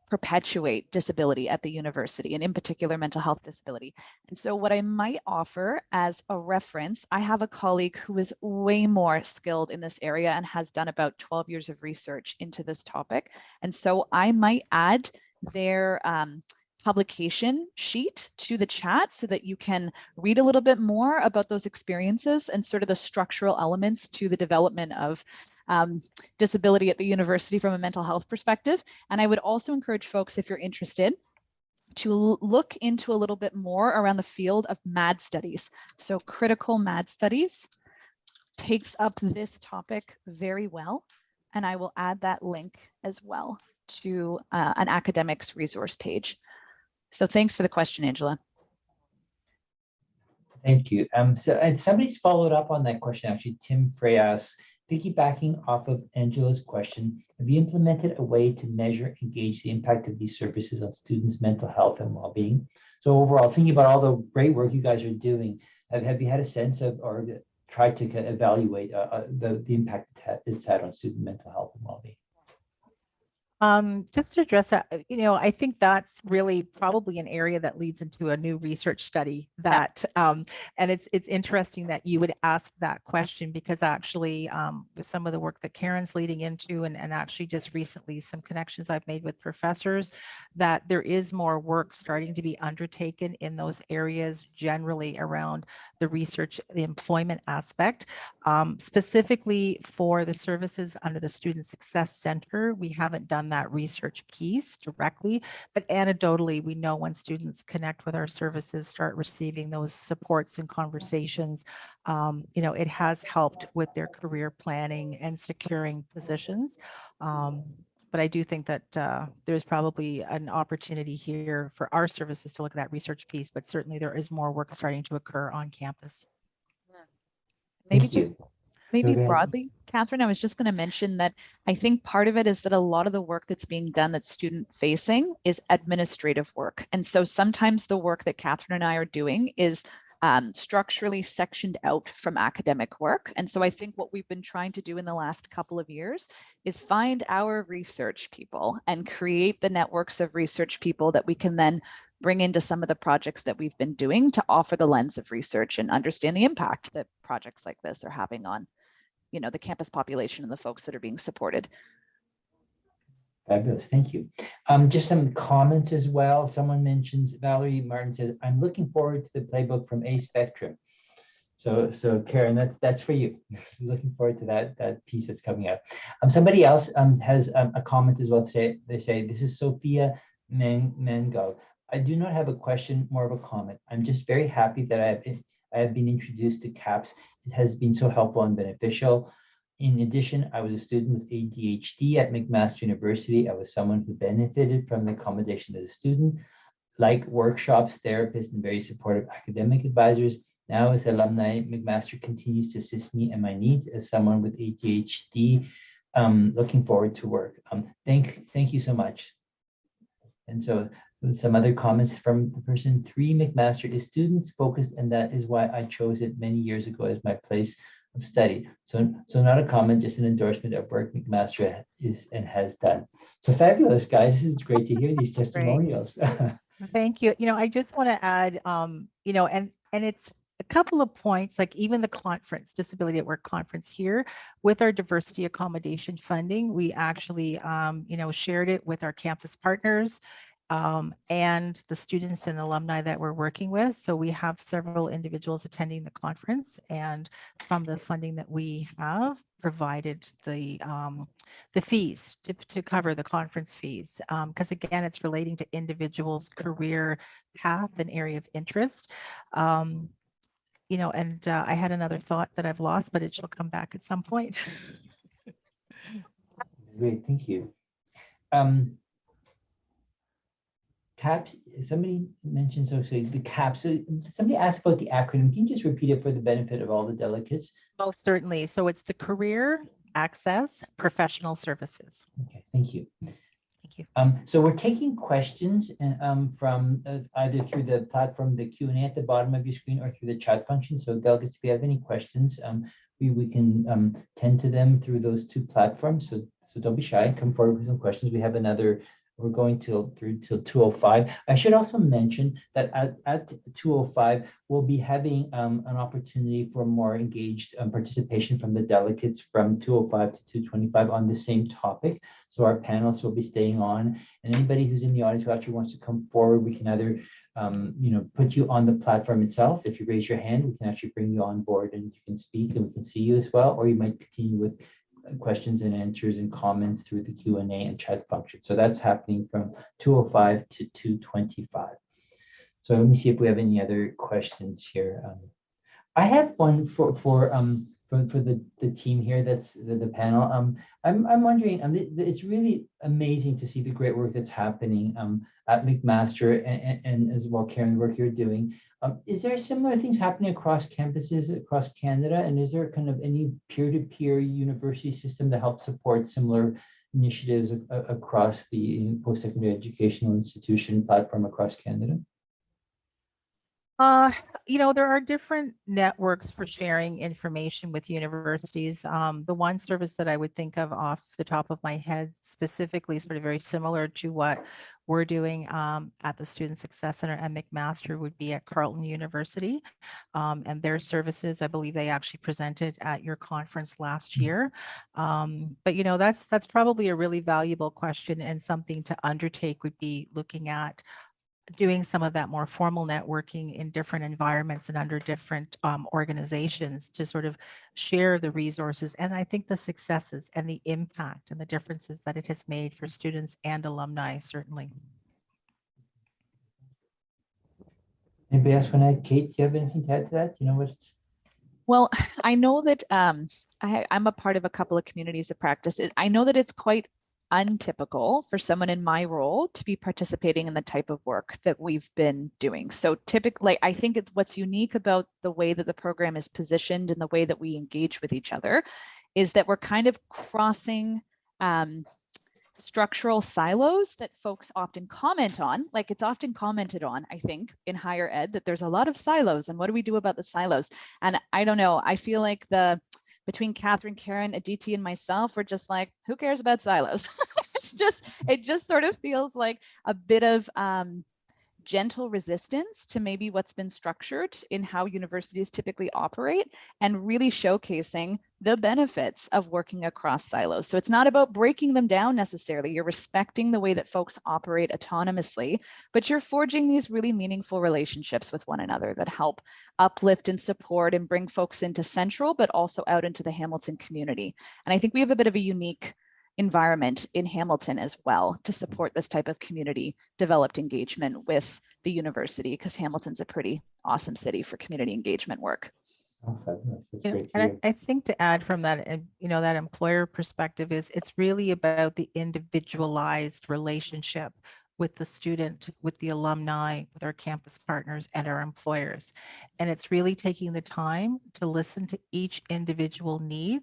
perpetuate disability at the university, and in particular mental health disability. And so what I might offer as a reference, I have a colleague who is way more skilled in this area and has done about 12 years of research into this topic. And so I might add their publication sheet to the chat so that you can read a little bit more about those experiences and sort of the structural elements to the development of disability at the university from a mental health perspective. And I would also encourage folks, if you're interested, to look into a little bit more around the field of MAD studies. So critical MAD studies takes up this topic very well. And I will add that link as well to an academics resource page. So thanks for the question, Angela. Thank you. And somebody's followed up on that question. Actually, Tim Frey asks, piggybacking off of Angela's question, have you implemented a way to measure and gauge the impact of these services on students' mental health and well-being? So overall, thinking about all the great work you guys are doing, have you had a sense of or tried to evaluate the impact it's had on student mental health and well-being? Just to address that, I think that's really probably an area that leads into a new research study that, and it's interesting that you would ask that question, because actually with some of the work that Karen's leading into, and actually just recently some connections I've made with professors, that there is more work starting to be undertaken in those areas generally around the research, the employment aspect. Specifically for the services under the Student Success Center, we haven't done that research piece directly, but anecdotally, we know when students connect with our services, start receiving those supports and conversations, it has helped with their career planning and securing positions. But I do think that there's probably an opportunity here for our services to look at that research piece, but certainly there is more work starting to occur on campus. Maybe broadly, Catherine, I was just going to mention that I think part of it is that a lot of the work that's being done that's student facing is administrative work. And so sometimes the work that Catherine and I are doing is structurally sectioned out from academic work. And so I think what we've been trying to do in the last couple of years is find our research people and create the networks of research people that we can then bring into some of the projects that we've been doing to offer the lens of research and understand the impact that projects like this are having on, you know, the campus population and the folks that are being supported. Fabulous, thank you. Just some comments as well. Someone mentions, Valerie Martin says, I'm looking forward to the playbook from A Spectrum. So Karen, that's for you. Looking forward to that piece that's coming out. Somebody else has a comment as well. They say, this is Sophia Mango. I do not have a question, more of a comment. I'm just very happy that I have been introduced to CAPS. It has been so helpful and beneficial. In addition, I was a student with ADHD at McMaster University. I was someone who benefited from the accommodation as a student, like workshops, therapists, and very supportive academic advisors. Now, as alumni, McMaster continues to assist me and my needs as someone with ADHD. Looking forward to work. Thank you so much. And so some other comments from the person. 3, McMaster is students focused, and that is why I chose it many years ago as my place of study. So not a comment, just an endorsement of work McMaster is and has done. So fabulous, guys. This is great to hear these testimonials. Thank you. I just want to add, and it's a couple of points, like even the conference, Disability at Work conference here with our diversity accommodation funding, we actually, shared it with our campus partners and the students and alumni that we're working with. So we have several individuals attending the conference, and from the funding that we have provided the fees to cover the conference fees, because again, it's relating to individuals' career path and area of interest. I had another thought that I've lost, but it shall come back at some point. Great, thank you. CAPS, somebody mentioned, so the CAPS, so somebody asked about the acronym. Can you just repeat it for the benefit of all the delegates? Most certainly. So it's the Career Access Professional Services. Okay, thank you. Thank you. So we're taking questions from either through the platform, the Q&A at the bottom of your screen, or through the chat function. So delegates, if you have any questions, we can tend to them through those 2 platforms. So don't be shy, come forward with some questions. We have another, we're going through till 2:05. I should also mention that at 2:05, we'll be having an opportunity for more engaged participation from the delegates from 2:05 to 2:25 on the same topic. So our panelists will be staying on, and anybody who's in the audience who actually wants to come forward, we can either put you on the platform itself. If you raise your hand, we can actually bring you on board and you can speak and we can see you as well, or you might continue with questions and answers and comments through the Q&A and chat function. So that's happening from 2:05 to 2:25. So let me see if we have any other questions here. I have one for the team here. That's the panel. I'm wondering. It's really amazing to see the great work that's happening at McMaster and as well, Karen, the work you're doing. Is there similar things happening across campuses across Canada? And is there kind of any peer-to-peer university system that helps support similar initiatives across the post-secondary educational institution platform across Canada? There are different networks for sharing information with universities. The one service that I would think of off the top of my head specifically, sort of very similar to what we're doing at the Student Success Center at McMaster, would be at Carleton University. And their services, I believe they actually presented at your conference last year. But that's probably a really valuable question, and something to undertake would be looking at doing some of that more formal networking in different environments and under different organizations to sort of share the resources and I think the successes and the impact and the differences that it has made for students and alumni, certainly. Anybody else want to add? Kate, do you have anything to add to that? You know what? Well, I know that I'm a part of a couple of communities of practice. I know that it's quite untypical for someone in my role to be participating in the type of work that we've been doing. So typically, I think what's unique about the way that the program is positioned and the way that we engage with each other is that we're kind of crossing structural silos that folks often comment on. Like, it's often commented on, I think, in higher ed, that there's a lot of silos, and what do we do about the silos? And I don't know, I feel like between Catherine, Karen, Aditi, and myself, we're just like, who cares about silos? It just sort of feels like a bit of gentle resistance to maybe what's been structured in how universities typically operate, and really showcasing the benefits of working across silos. So it's not about breaking them down necessarily. You're respecting the way that folks operate autonomously, but you're forging these really meaningful relationships with one another that help uplift and support and bring folks into Central, but also out into the Hamilton community. And I think we have a bit of a unique environment in Hamilton as well to support this type of community developed engagement with the university, because Hamilton's a pretty awesome city for community engagement work. Oh, fabulous. That's You know, great to and hear. I think to add from that, and that employer perspective is, it's really about the individualized relationship with the student, with the alumni, with our campus partners and our employers. And it's really taking the time to listen to each individual need.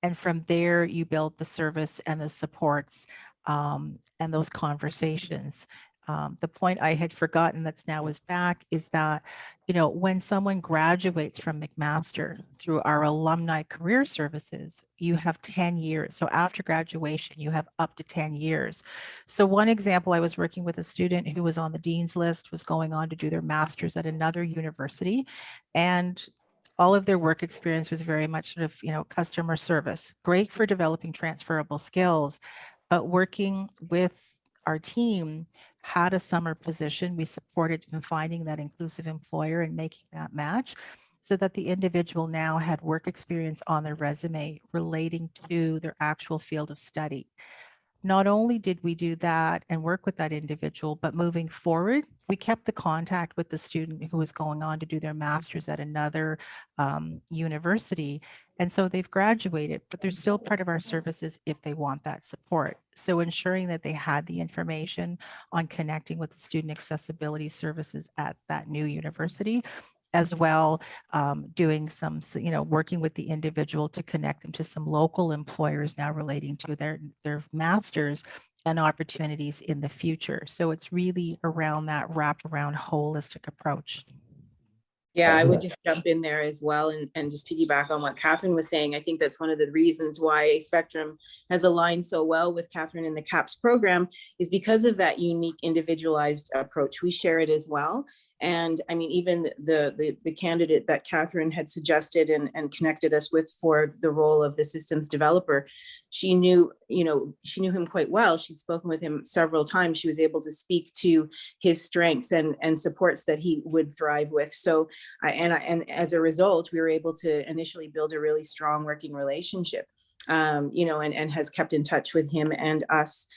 And from there, you build the service and the supports and those conversations. The point I had forgotten that's now is back is that, when someone graduates from McMaster through our alumni career services, you have 10 years. So after graduation, you have up to 10 years. So one example, I was working with a student who was on the dean's list, was going on to do their master's at another university, and all of their work experience was very much sort of, customer service, great for developing transferable skills, but working with our team, had a summer position. We supported in finding that inclusive employer and making that match, so that the individual now had work experience on their resume relating to their actual field of study. Not only did we do that and work with that individual, but moving forward, we kept the contact with the student who was going on to do their master's at another university. And so they've graduated, but they're still part of our services if they want that support. So ensuring that they had the information on connecting with the student accessibility services at that new university, as well, doing some, working with the individual to connect them to some local employers now relating to their masters and opportunities in the future. So it's really around that wraparound holistic approach. Yeah, I would just jump in there as well and just piggyback on what Catherine was saying. I think that's one of the reasons why Spectrum has aligned so well with Catherine in the CAPS program, is because of that unique individualized approach. We share it as well. And I mean, even the candidate that Catherine had suggested and connected us with for the role of the systems developer, she knew him quite well. She'd spoken with him several times. She was able to speak to his strengths and supports that he would thrive with. So, and as a result, we were able to initially build a really strong working relationship. And has kept in touch with him and us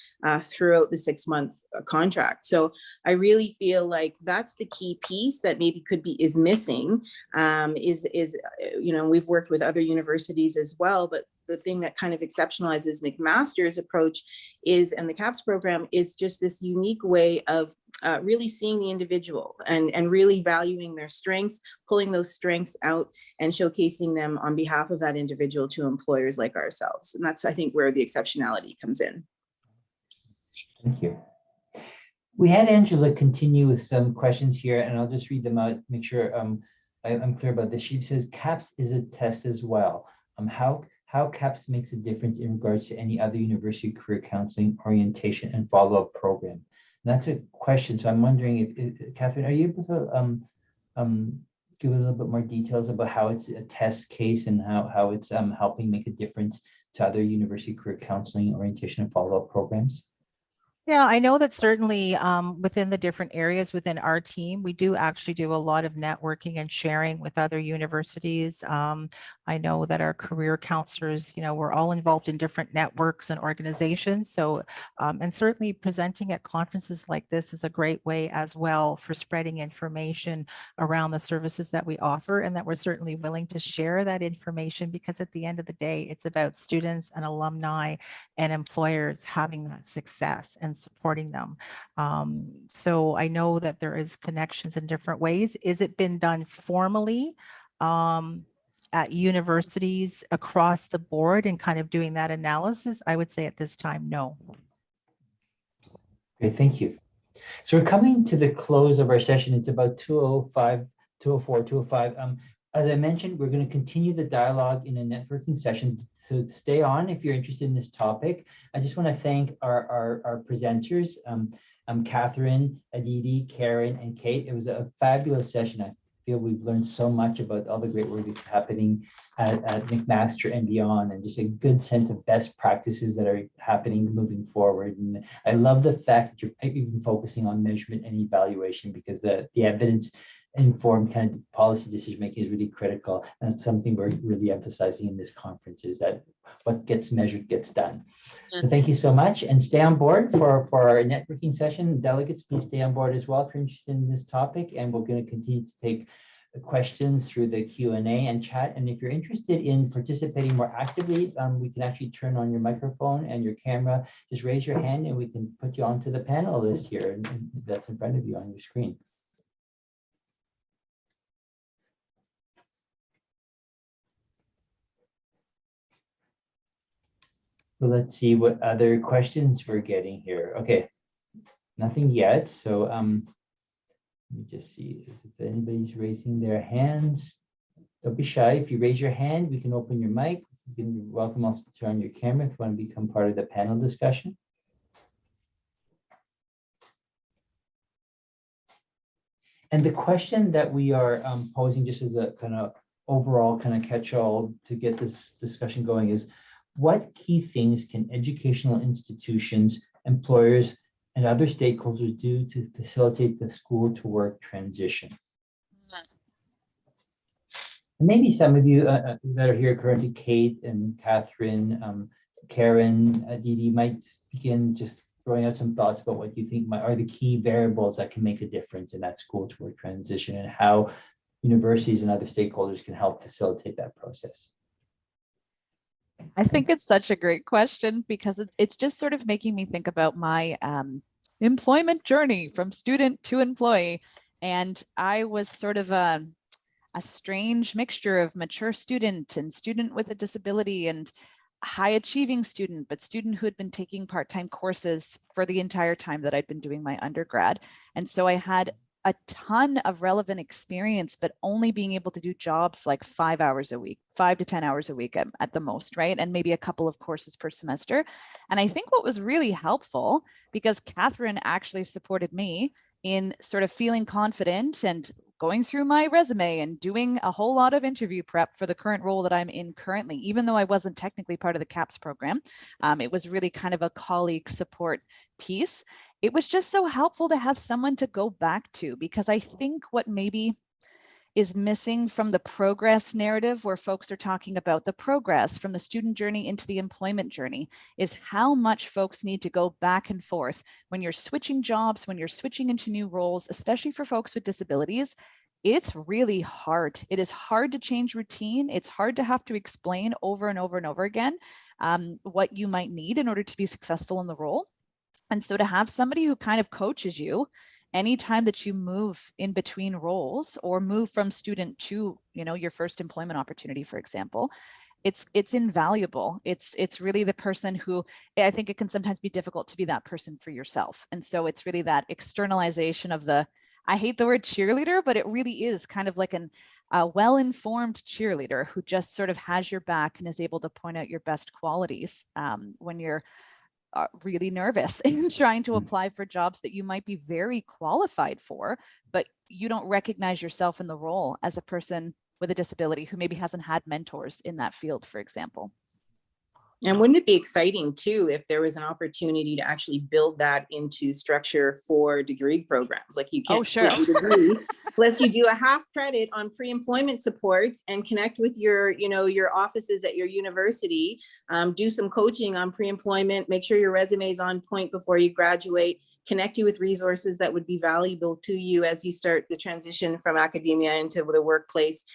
throughout the 6-month contract. So I really feel like that's the key piece that maybe is missing. We've worked with other universities as well, but the thing that kind of exceptionalizes McMaster's approach and the CAPS program is just this unique way of really seeing the individual and really valuing their strengths, pulling those strengths out and showcasing them on behalf of that individual to employers like ourselves. And that's, I think, where the exceptionality comes in. Thank you. We had Angela continue with some questions here, and I'll just read them out, make sure I'm clear about this. She says, CAPS is a test as well. How CAPS makes a difference in regards to any other university career counseling, orientation, and follow-up program? And that's a question. So I'm wondering if Catherine, are you able to give a little bit more details about how it's a test case and how it's helping make a difference to other university career counseling, orientation, and follow-up programs? Yeah, I know that certainly within the different areas within our team, we do actually do a lot of networking and sharing with other universities. I know that our career counselors, we're all involved in different networks and organizations. So, and certainly presenting at conferences like this is a great way as well for spreading information around the services that we offer, and that we're certainly willing to share that information, because at the end of the day, it's about students and alumni and employers having that success and supporting them. So I know that there is connections in different ways. Is it been done formally at universities across the board and kind of doing that analysis? I would say at this time, no. Great, thank you. So we're coming to the close of our session. It's about 2:05, 2:04, 2:05. As I mentioned, we're going to continue the dialogue in a networking session. So stay on if you're interested in this topic. I just want to thank our presenters, Catherine, Aditi, Karen, and Kate. It was a fabulous session. I feel we've learned so much about all the great work that's happening at McMaster and beyond, and just a good sense of best practices that are happening moving forward. And I love the fact that you're even focusing on measurement and evaluation, because the evidence informed kind of policy decision making is really critical. And that's something we're really emphasizing in this conference, is that what gets measured gets done. So thank you so much, and stay on board for our networking session. Delegates, please stay on board as well if you're interested in this topic, and we're going to continue to take questions through the Q&A and chat. And if you're interested in participating more actively, we can actually turn on your microphone and your camera. Just raise your hand and we can put you onto the panel list here, and that's in front of you on your screen. So let's see what other questions we're getting here. Okay, nothing yet. So let me just see if anybody's raising their hands. Don't be shy. If you raise your hand, we can open your mic. You can be welcome also to turn on your camera if you want to become part of the panel discussion. And the question that we are posing, just as a kind of overall kind of catch-all to get this discussion going, is what key things can educational institutions, employers, and other stakeholders do to facilitate the school to work transition? And maybe some of you that are here currently, Kate and Catherine, Karen, Aditi, might begin just throwing out some thoughts about what you think are the key variables that can make a difference in that school to work transition, and how universities and other stakeholders can help facilitate that process. I think it's such a great question, because it's just sort of making me think about my employment journey from student to employee. And I was sort of a strange mixture of mature student and student with a disability and high achieving student, but student who had been taking part-time courses for the entire time that I'd been doing my undergrad. And so I had a ton of relevant experience, but only being able to do jobs like 5 hours a week, 5 to 10 hours a week at the most, right? And maybe a couple of courses per semester. And I think what was really helpful, because Catherine actually supported me in sort of feeling confident and going through my resume and doing a whole lot of interview prep for the current role that I'm in currently, even though I wasn't technically part of the CAPS program. It was really kind of a colleague support piece. It was just so helpful to have someone to go back to, because I think what maybe is missing from the progress narrative, where folks are talking about the progress from the student journey into the employment journey, is how much folks need to go back and forth when you're switching jobs, when you're switching into new roles, especially for folks with disabilities. It's really hard. It is hard to change routine. It's hard to have to explain over and over and over again what you might need in order to be successful in the role. And so to have somebody who kind of coaches you anytime that you move in between roles, or move from student to, your first employment opportunity, for example, it's invaluable. It's really the person who, I think it can sometimes be difficult to be that person for yourself. And so it's really that externalization of the, I hate the word cheerleader, but it really is kind of like a well-informed cheerleader who just sort of has your back and is able to point out your best qualities when you're really nervous and trying to apply for jobs that you might be very qualified for, but you don't recognize yourself in the role as a person with a disability who maybe hasn't had mentors in that field, for example. And wouldn't it be exciting too if there was an opportunity to actually build that into structure for degree programs? Like, you can't sure. complete a degree unless you do a half credit on pre-employment supports and connect with your offices at your university, do some coaching on pre-employment, make sure your resume is on point before you graduate, connect you with resources that would be valuable to you as you start the transition from academia into the workplace.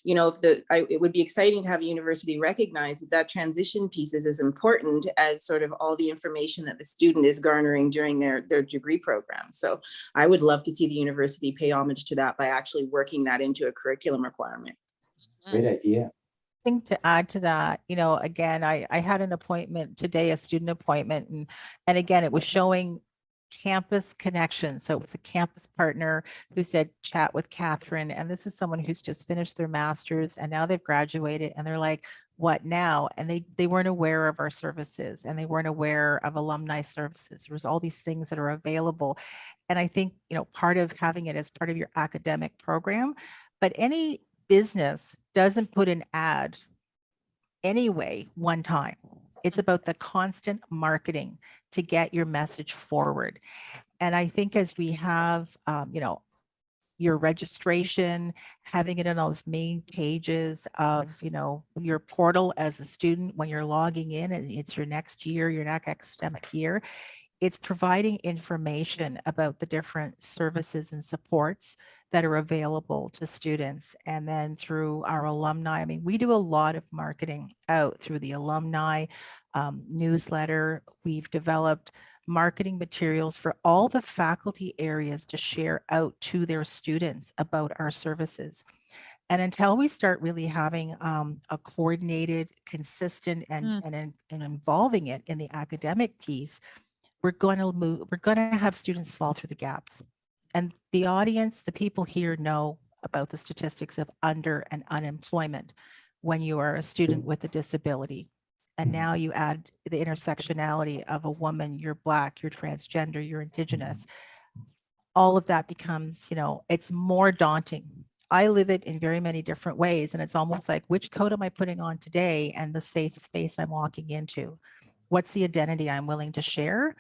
It would be exciting to have a university recognize that transition piece is as important as sort of all the information that the student is garnering during their degree program. So I would love to see the university pay homage to that by actually working that into a curriculum requirement. Great idea. I think to add to that, again, I had an appointment today, a student appointment, and again, it was showing campus connection. So it was a campus partner who said, chat with Catherine. And this is someone who's just finished their master's and now they've graduated and they're like, what now? And they weren't aware of our services and they weren't aware of alumni services. There was all these things that are available. And I think, part of having it as part of your academic program, but any business doesn't put an ad anyway one time. It's about the constant marketing to get your message forward. And I think as we have, your registration, having it on those main pages of, your portal as a student when you're logging in and it's your next year, your next academic year, it's providing information about the different services and supports that are available to students. And then through our alumni, we do a lot of marketing out through the alumni newsletter. We've developed marketing materials for all the faculty areas to share out to their students about our services. And until we start really having a coordinated, consistent, and involving it in the academic piece, we're going to have students fall through the gaps. And the audience, the people here know about the statistics of under and unemployment when you are a student with a disability. And now you add the intersectionality of a woman, you're Black, you're transgender, you're Indigenous. All of that becomes, it's more daunting. I live it in very many different ways. And it's almost like, which coat am I putting on today and the safe space I'm walking into? What's the identity I'm willing to share?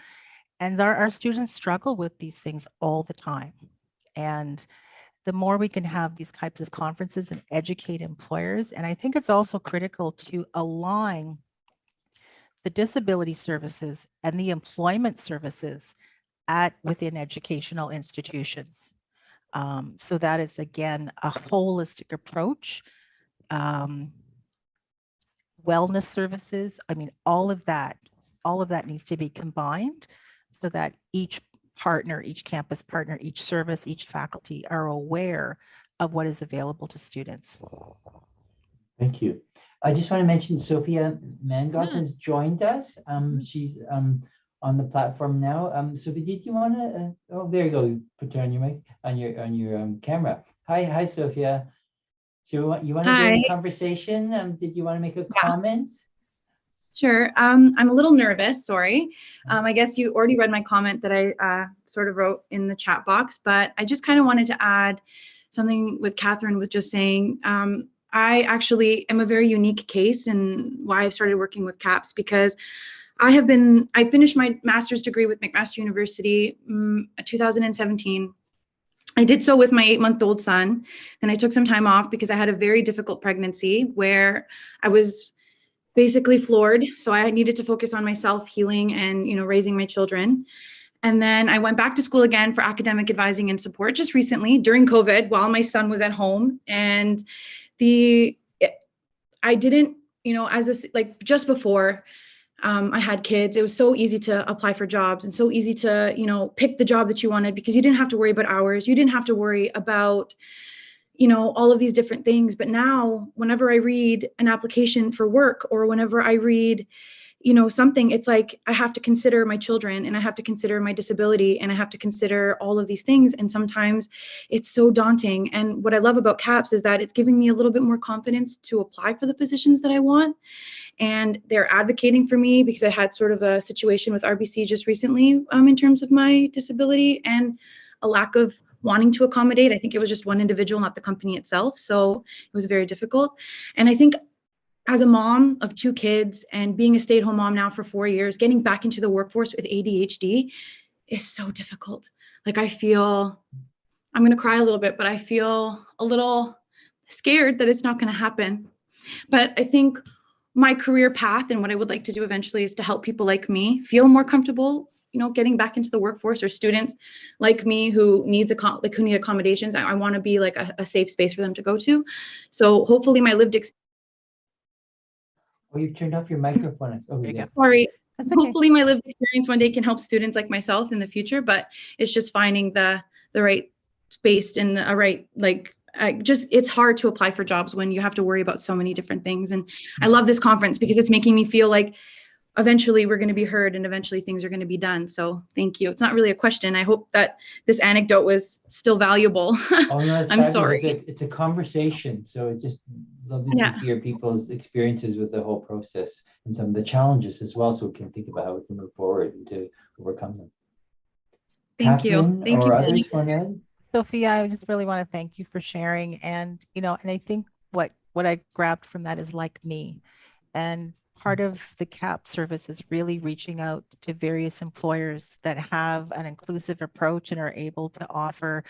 And our students struggle with these things all the time. And the more we can have these types of conferences and educate employers, and I think it's also critical to align the disability services and the employment services within educational institutions. So that is, again, a holistic approach. Wellness services, all of that needs to be combined so that each partner, each campus partner, each service, each faculty are aware of what is available to students. Thank you. I just want to mention Sophia Mangoth has joined us. She's on the platform now. Sophie, did you want to? Oh, there you go. You put her on your mic, on your camera. Hi, Sophia. So you want to join the conversation? Did you want to make a comment? Sure. I'm a little nervous, sorry. I guess you already read my comment that I sort of wrote in the chat box, but I just kind of wanted to add something with Catherine with just saying, I actually am a very unique case in why I started working with CAPS, because I finished my master's degree with McMaster University 2017. I did so with my 8-month-old son. Then I took some time off because I had a very difficult pregnancy where I was basically floored. So I needed to focus on myself, healing, and raising my children. And then I went back to school again for academic advising and support just recently during COVID while my son was at home. And I didn't, just before I had kids, it was so easy to apply for jobs and so easy to, pick the job that you wanted because you didn't have to worry about hours. You didn't have to worry about all of these different things. But now whenever I read an application for work or whenever I read, something, it's like I have to consider my children and I have to consider my disability and I have to consider all of these things. And sometimes it's so daunting. And what I love about CAPS is that it's giving me a little bit more confidence to apply for the positions that I want. And they're advocating for me because I had sort of a situation with RBC just recently in terms of my disability and a lack of wanting to accommodate. I think it was just one individual, not the company itself. So it was very difficult. And I think as a mom of 2 kids and being a stay-at-home mom now for 4 years, getting back into the workforce with ADHD is so difficult. Like I'm going to cry a little bit, but I feel a little scared that it's not going to happen. But I think my career path and what I would like to do eventually is to help people like me feel more comfortable, getting back into the workforce, or students like me who need accommodations. I want to be like a safe space for them to go to. So hopefully my lived experience. Oh, you turned off your microphone. Oh, yeah. Sorry. Hopefully my lived experience one day can help students like myself in the future, but it's just finding the right space and the right, it's hard to apply for jobs when you have to worry about so many different things. And I love this conference because it's making me feel like eventually we're going to be heard and eventually things are going to be done. So thank you. It's not really a question. I hope that this anecdote was still valuable. Oh, no, that's I'm fabulous. sorry. It's a conversation. So it's just lovely to hear people's experiences with the whole process and some of the challenges as well, so we can think about how we can move forward and to overcome them. Thank Catherine you. Thank or you. others want to add? Sophia, I just really want to thank you for sharing. And, and I think what I grabbed from that is like me. And part of the CAP service is really reaching out to various employers that have an inclusive approach and are able to offer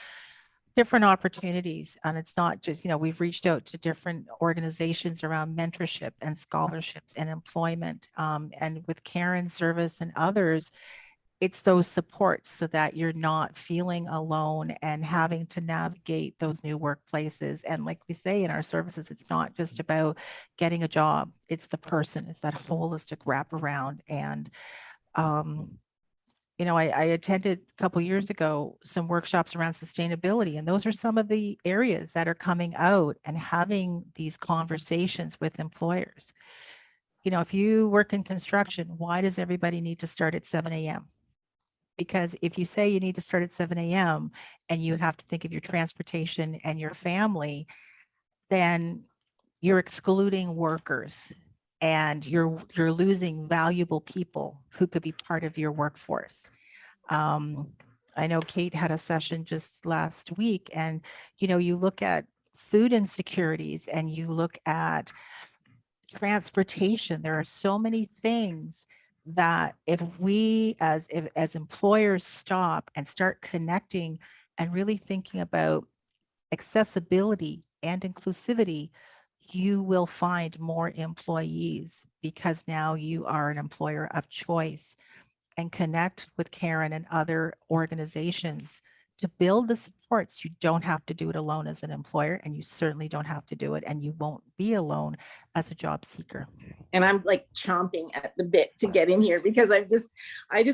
different opportunities. And it's not just, we've reached out to different organizations around mentorship and scholarships and employment. And with Karen's service and others, it's those supports so that you're not feeling alone and having to navigate those new workplaces. And like we say in our services, it's not just about getting a job, it's the person, it's that holistic wraparound. And, I attended a couple of years ago some workshops around sustainability, and those are some of the areas that are coming out and having these conversations with employers. If you work in construction, why does everybody need to start at 7 a.m.? Because if you say you need to start at 7 a.m. and you have to think of your transportation and your family, then you're excluding workers and you're losing valuable people who could be part of your workforce. I know Kate had a session just last week, and you look at food insecurities and you look at transportation. There are so many things that if we as employers stop and start connecting and really thinking about accessibility and inclusivity, you will find more employees because now you are an employer of choice. And connect with Karen and other organizations to build the supports. You don't have to do it alone as an employer, and you certainly don't have to do it, and you won't be alone as a job seeker. And I'm like chomping at the bit to get in here because I just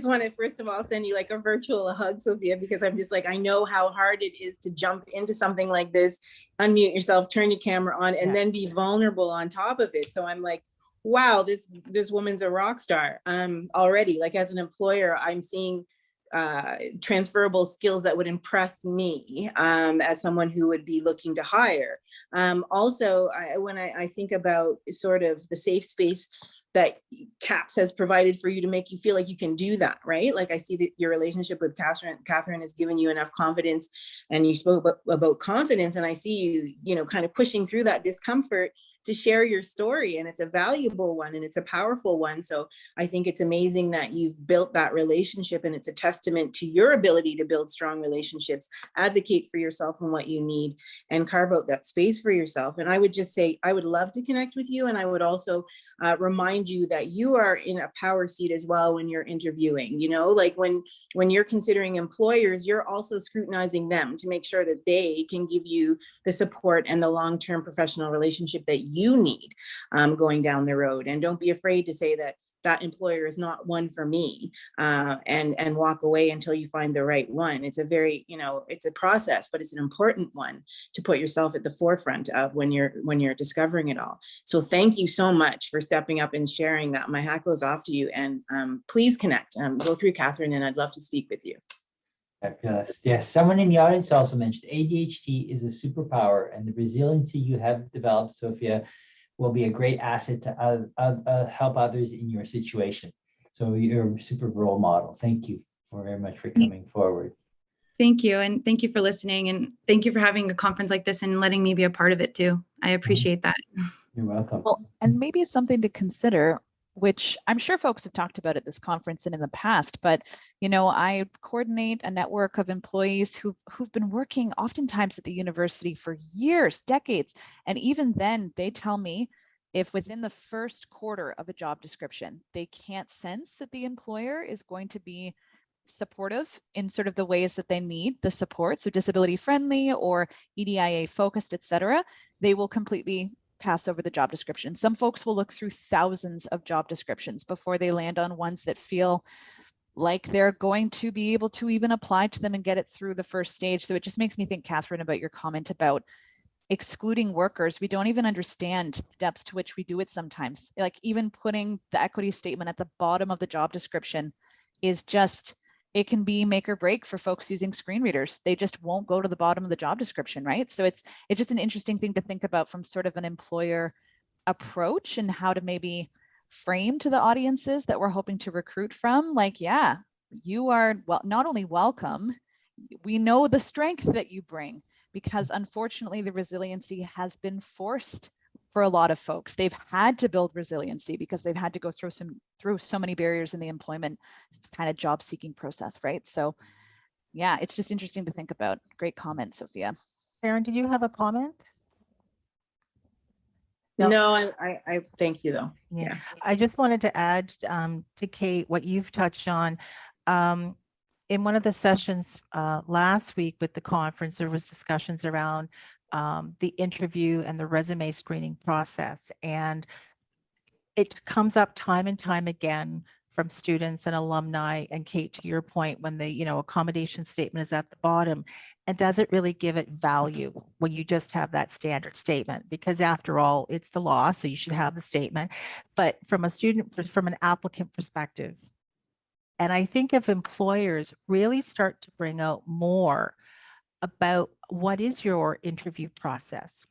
want to first of all send you like a virtual hug, Sophia, because I'm just like, I know how hard it is to jump into something like this, unmute yourself, turn your camera on, and then be vulnerable on top of it. So I'm like, wow, this woman's a rock star already. Like as an employer, I'm seeing transferable skills that would impress me as someone who would be looking to hire. Also, when I think about sort of the safe space that CAPS has provided for you to make you feel like you can do that, right? Like I see that your relationship with Catherine has given you enough confidence, and you spoke about confidence, and I see you, kind of pushing through that discomfort to share your story, and it's a valuable one and it's a powerful one. So I think it's amazing that you've built that relationship, and it's a testament to your ability to build strong relationships, advocate for yourself and what you need, and carve out that space for yourself. And I would just say, I would love to connect with you. And I would also remind you that you are in a power seat as well when you're interviewing, like when you're considering employers, you're also scrutinizing them to make sure that they can give you the support and the long-term professional relationship that you need going down the road. And don't be afraid to say that employer is not one for me, and walk away until you find the right one. It's a very, it's a process, but it's an important one to put yourself at the forefront of when you're discovering it all. So thank you so much for stepping up and sharing that. My hat goes off to you, and please connect, go through Catherine, and I'd love to speak with you. Fabulous. Yes, someone in the audience also mentioned ADHD is a superpower, and the resiliency you have developed, Sophia, will be a great asset to help others in your situation. So you're a super role model. Thank you very much for coming forward. Thank you. And thank you for listening. And thank you for having a conference like this and letting me be a part of it too. I appreciate that. You're welcome. Well, and maybe something to consider, which I'm sure folks have talked about at this conference and in the past, but I coordinate a network of employees who've been working oftentimes at the university for years, decades. And even then they tell me if within the first quarter of a job description, they can't sense that the employer is going to be supportive in sort of the ways that they need the support, so disability friendly or EDIA focused, et cetera, they will completely pass over the job description. Some folks will look through thousands of job descriptions before they land on ones that feel like they're going to be able to even apply to them and get it through the first stage. So it just makes me think, Catherine, about your comment about excluding workers. We don't even understand the depths to which we do it sometimes. Like even putting the equity statement at the bottom of the job description is just, it can be make or break for folks using screen readers. They just won't go to the bottom of the job description, right? So it's just an interesting thing to think about from sort of an employer approach and how to maybe frame to the audiences that we're hoping to recruit from. Like, yeah, you are not only welcome, we know the strength that you bring, because unfortunately the resiliency has been forced for a lot of folks. They've had to build resiliency because they've had to go through so many barriers in the employment kind of job seeking process, right? So yeah, it's just interesting to think about. Great comment, Sophia. Karen, did you have a comment? No, I thank you though. Yeah. I just wanted to add to Kate what you've touched on. In one of the sessions last week with the conference, there was discussions around the interview and the resume screening process. And it comes up time and time again from students and alumni. And Kate, to your point, when the accommodation statement is at the bottom, and does it really give it value when you just have that standard statement? Because after all, it's the law, so you should have the statement. But from an applicant perspective, and I think if employers really start to bring out more about what is your interview process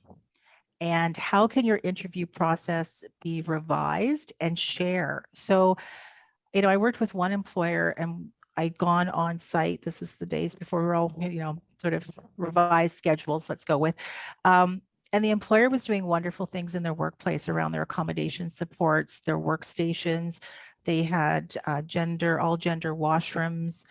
and how can your interview process be revised and share. So, I worked with one employer and I'd gone on site. This was the days before we were all, sort of revised schedules, let's go with. And the employer was doing wonderful things in their workplace around their accommodation supports, their workstations. They had all gender washrooms.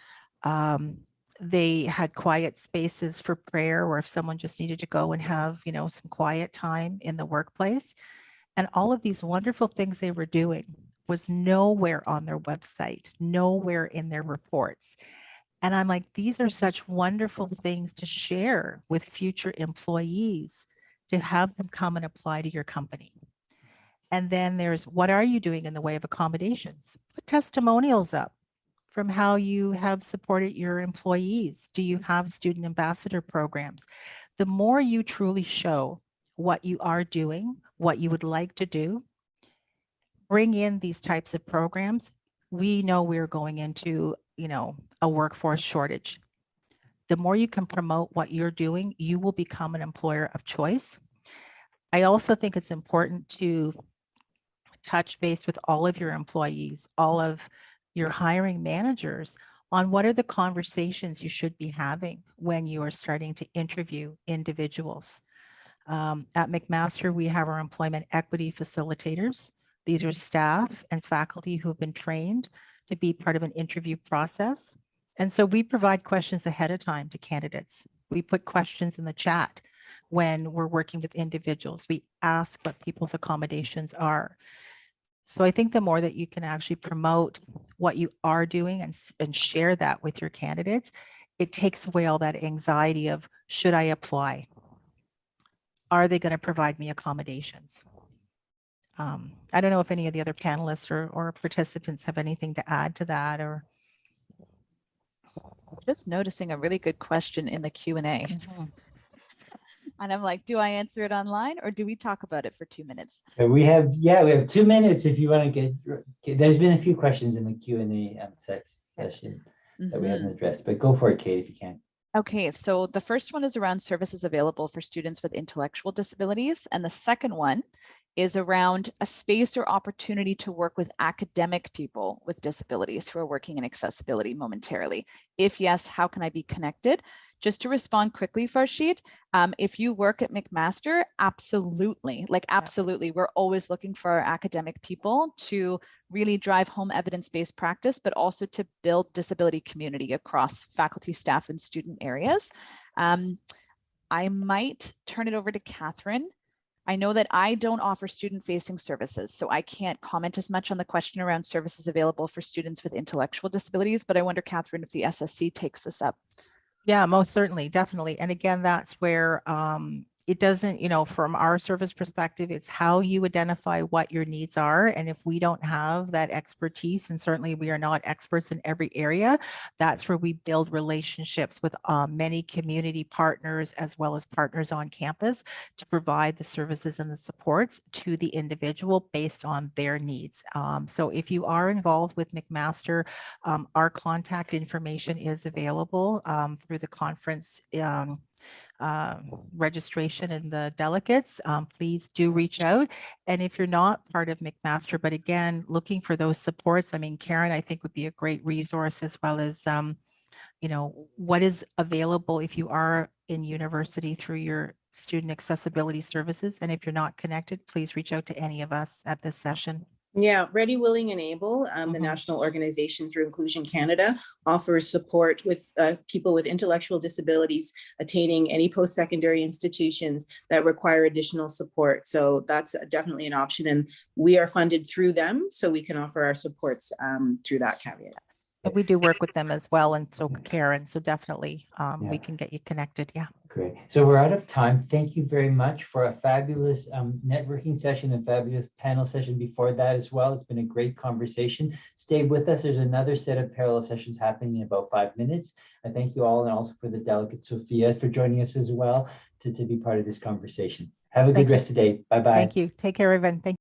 They had quiet spaces for prayer, or if someone just needed to go and have, some quiet time in the workplace. And all of these wonderful things they were doing was nowhere on their website, nowhere in their reports. And I'm like, these are such wonderful things to share with future employees, to have them come and apply to your company. And then there's, what are you doing in the way of accommodations? Put testimonials up from how you have supported your employees. Do you have student ambassador programs? The more you truly show what you are doing, what you would like to do, bring in these types of programs, we know we're going into, a workforce shortage. The more you can promote what you're doing, you will become an employer of choice. I also think it's important to touch base with all of your employees, all of your hiring managers, on what are the conversations you should be having when you are starting to interview individuals. At McMaster, we have our employment equity facilitators. These are staff and faculty who have been trained to be part of an interview process. And so we provide questions ahead of time to candidates. We put questions in the chat when we're working with individuals. We ask what people's accommodations are. So I think the more that you can actually promote what you are doing and share that with your candidates, it takes away all that anxiety of, should I apply? Are they going to provide me accommodations? I don't know if any of the other panelists or participants have anything to add to that, or. Just noticing a really good question in the Q&A. Mm-hmm. And I'm like, do I answer it online or do we talk about it for 2 minutes? We have 2 minutes if you want to get, there's been a few questions in the Q&A session that we haven't addressed, but go for it, Kate, if you can. Okay, so the first one is around services available for students with intellectual disabilities. And the second one is around a space or opportunity to work with academic people with disabilities who are working in accessibility momentarily. If yes, how can I be connected? Just to respond quickly, Farshid, if you work at McMaster, absolutely, absolutely. We're always looking for our academic people to really drive home evidence-based practice, but also to build disability community across faculty, staff, and student areas. I might turn it over to Catherine. I know that I don't offer student-facing services, so I can't comment as much on the question around services available for students with intellectual disabilities, but I wonder, Catherine, if the SSC takes this up. Yeah, most certainly, definitely. And again, that's where, it doesn't, from our service perspective, it's how you identify what your needs are. And if we don't have that expertise, and certainly we are not experts in every area, that's where we build relationships with many community partners as well as partners on campus to provide the services and the supports to the individual based on their needs. So if you are involved with McMaster, our contact information is available through the conference registration and the delegates. Please do reach out. And if you're not part of McMaster, but again, looking for those supports, I mean, Karen, I think would be a great resource, as well as, what is available if you are in university through your student accessibility services. And if you're not connected, please reach out to any of us at this session. Yeah, Ready, Willing, and Able, the national organization through Inclusion Canada, offers support with people with intellectual disabilities attaining any post-secondary institutions that require additional support. So that's definitely an option, and we are funded through them, so we can offer our supports through that caveat. But we do work with them as well, and so Karen, so definitely we can get you connected. Yeah. Great. So we're out of time. Thank you very much for a fabulous networking session and fabulous panel session before that as well. It's been a great conversation. Stay with us. There's another set of parallel sessions happening in about 5 minutes. I thank you all, and also for the delegate Sophia for joining us as well to be part of this conversation. Have a good rest of the day. Bye-bye. Thank you. Take care, everyone. Thank you.